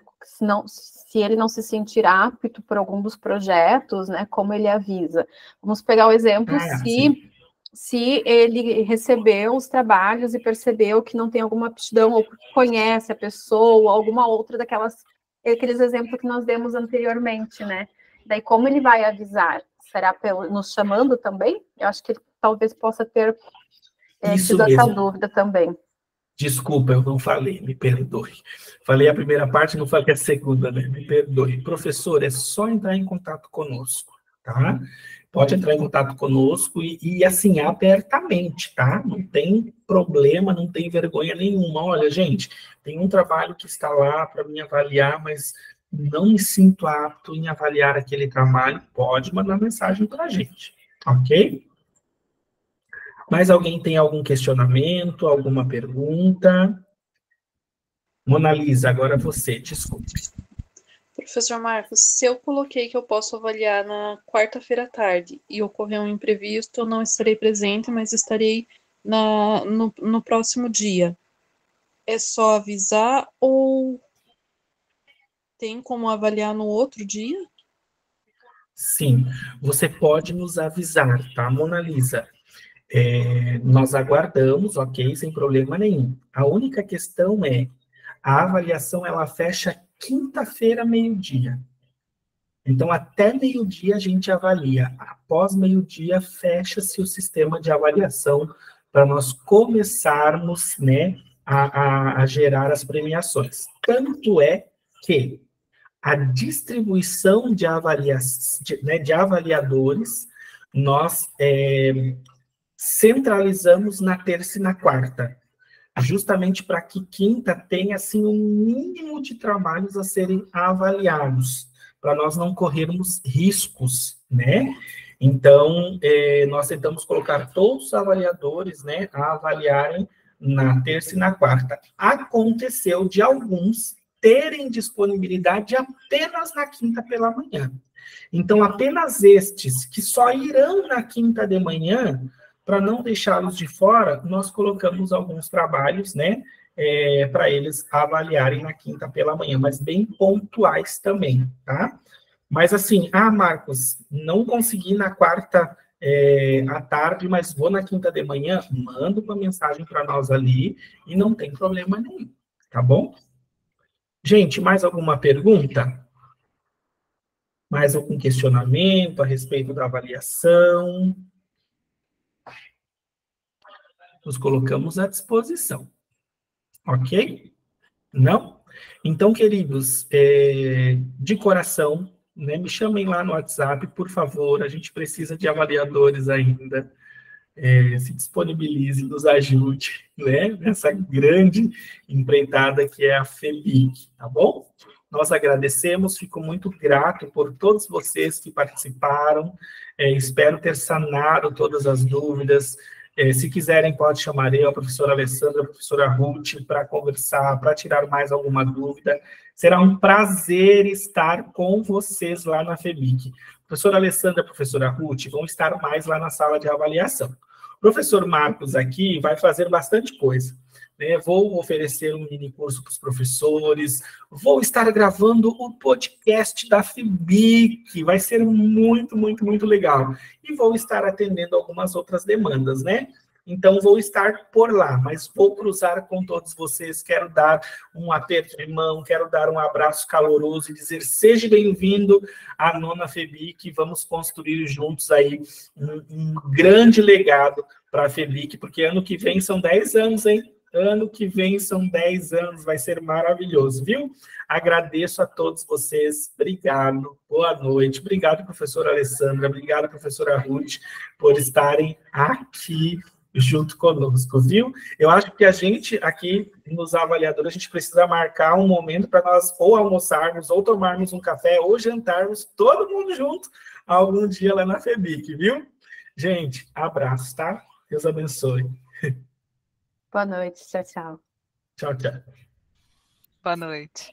se ele não se sentir apto por algum dos projetos, né, como ele avisa. Vamos pegar o exemplo, se ele recebeu os trabalhos e percebeu que não tem alguma aptidão, ou conhece a pessoa, ou alguma outra aqueles exemplos que nós demos anteriormente, né? Daí, como ele vai avisar? Será nos chamando também? Eu acho que ele talvez possa ter tido essa dúvida também. Desculpa, eu não falei, me perdoe. Falei a primeira parte, não falei a segunda, né? Me perdoe. Professor, é só entrar em contato conosco, tá? Pode entrar em contato conosco e assim, abertamente, tá? Não tem problema, não tem vergonha nenhuma. Olha, gente, tem um trabalho que está lá para me avaliar, mas não me sinto apto em avaliar aquele trabalho. Pode mandar mensagem para a gente, ok? Mais alguém tem algum questionamento, alguma pergunta? Mona Lisa, agora você, desculpe. Professor Marcos, se eu coloquei que eu posso avaliar na quarta-feira à tarde e ocorrer um imprevisto, eu não estarei presente, mas estarei no próximo dia. É só avisar ou tem como avaliar no outro dia? Sim, você pode nos avisar, tá, Mona Lisa? Nós aguardamos, ok, sem problema nenhum. A única questão é, a avaliação ela fecha quinta-feira, meio-dia. Então, até meio-dia a gente avalia. Após meio-dia, fecha-se o sistema de avaliação para nós começarmos, né, a gerar as premiações. Tanto é que a distribuição de avaliadores, nós centralizamos na terça e na quarta, justamente para que quinta tenha, assim, um mínimo de trabalhos a serem avaliados, para nós não corrermos riscos, né? Então, nós tentamos colocar todos os avaliadores, né, a avaliarem na terça e na quarta. Aconteceu de alguns terem disponibilidade apenas na quinta pela manhã. Então, apenas estes que só irão na quinta de manhã, para não deixá-los de fora, nós colocamos alguns trabalhos, né, para eles avaliarem na quinta pela manhã, mas bem pontuais também, tá? Mas assim, Marcos, não consegui na quarta à tarde, mas vou na quinta de manhã, manda uma mensagem para nós ali e não tem problema nenhum, tá bom? Gente, mais alguma pergunta? Mais algum questionamento a respeito da avaliação? Nos colocamos à disposição. Ok? Não? Então, queridos, de coração, né, me chamem lá no WhatsApp, por favor, a gente precisa de avaliadores ainda. Se disponibilize, nos ajude, né, nessa grande empreitada que é a FEBIC, tá bom? Nós agradecemos, fico muito grato por todos vocês que participaram, espero ter sanado todas as dúvidas. Se quiserem, pode chamar eu, a professora Alessandra, a professora Ruth, para conversar, para tirar mais alguma dúvida. Será um prazer estar com vocês lá na FEBIC. Professora Alessandra e a professora Ruth vão estar mais lá na sala de avaliação. O professor Marcos aqui vai fazer bastante coisa, né? Vou oferecer um mini curso para os professores, vou estar gravando o podcast da FEBIC, vai ser muito, muito, muito legal. E vou estar atendendo algumas outras demandas, né? Então, vou estar por lá, mas vou cruzar com todos vocês, quero dar um aperto de mão, quero dar um abraço caloroso e dizer, seja bem-vindo à nona FEBIC, vamos construir juntos aí um grande legado para a FEBIC, porque ano que vem são 10 anos, hein? Ano que vem são 10 anos, vai ser maravilhoso, viu? Agradeço a todos vocês, obrigado, boa noite, obrigado, professora Alessandra, obrigado, professora Ruth, por estarem aqui junto conosco, viu? Eu acho que a gente aqui nos avaliadores, a gente precisa marcar um momento para nós ou almoçarmos, ou tomarmos um café, ou jantarmos todo mundo junto algum dia lá na FEBIC, viu? Gente, abraço, tá? Deus abençoe. Boa noite, tchau, tchau. Tchau, tchau. Boa noite.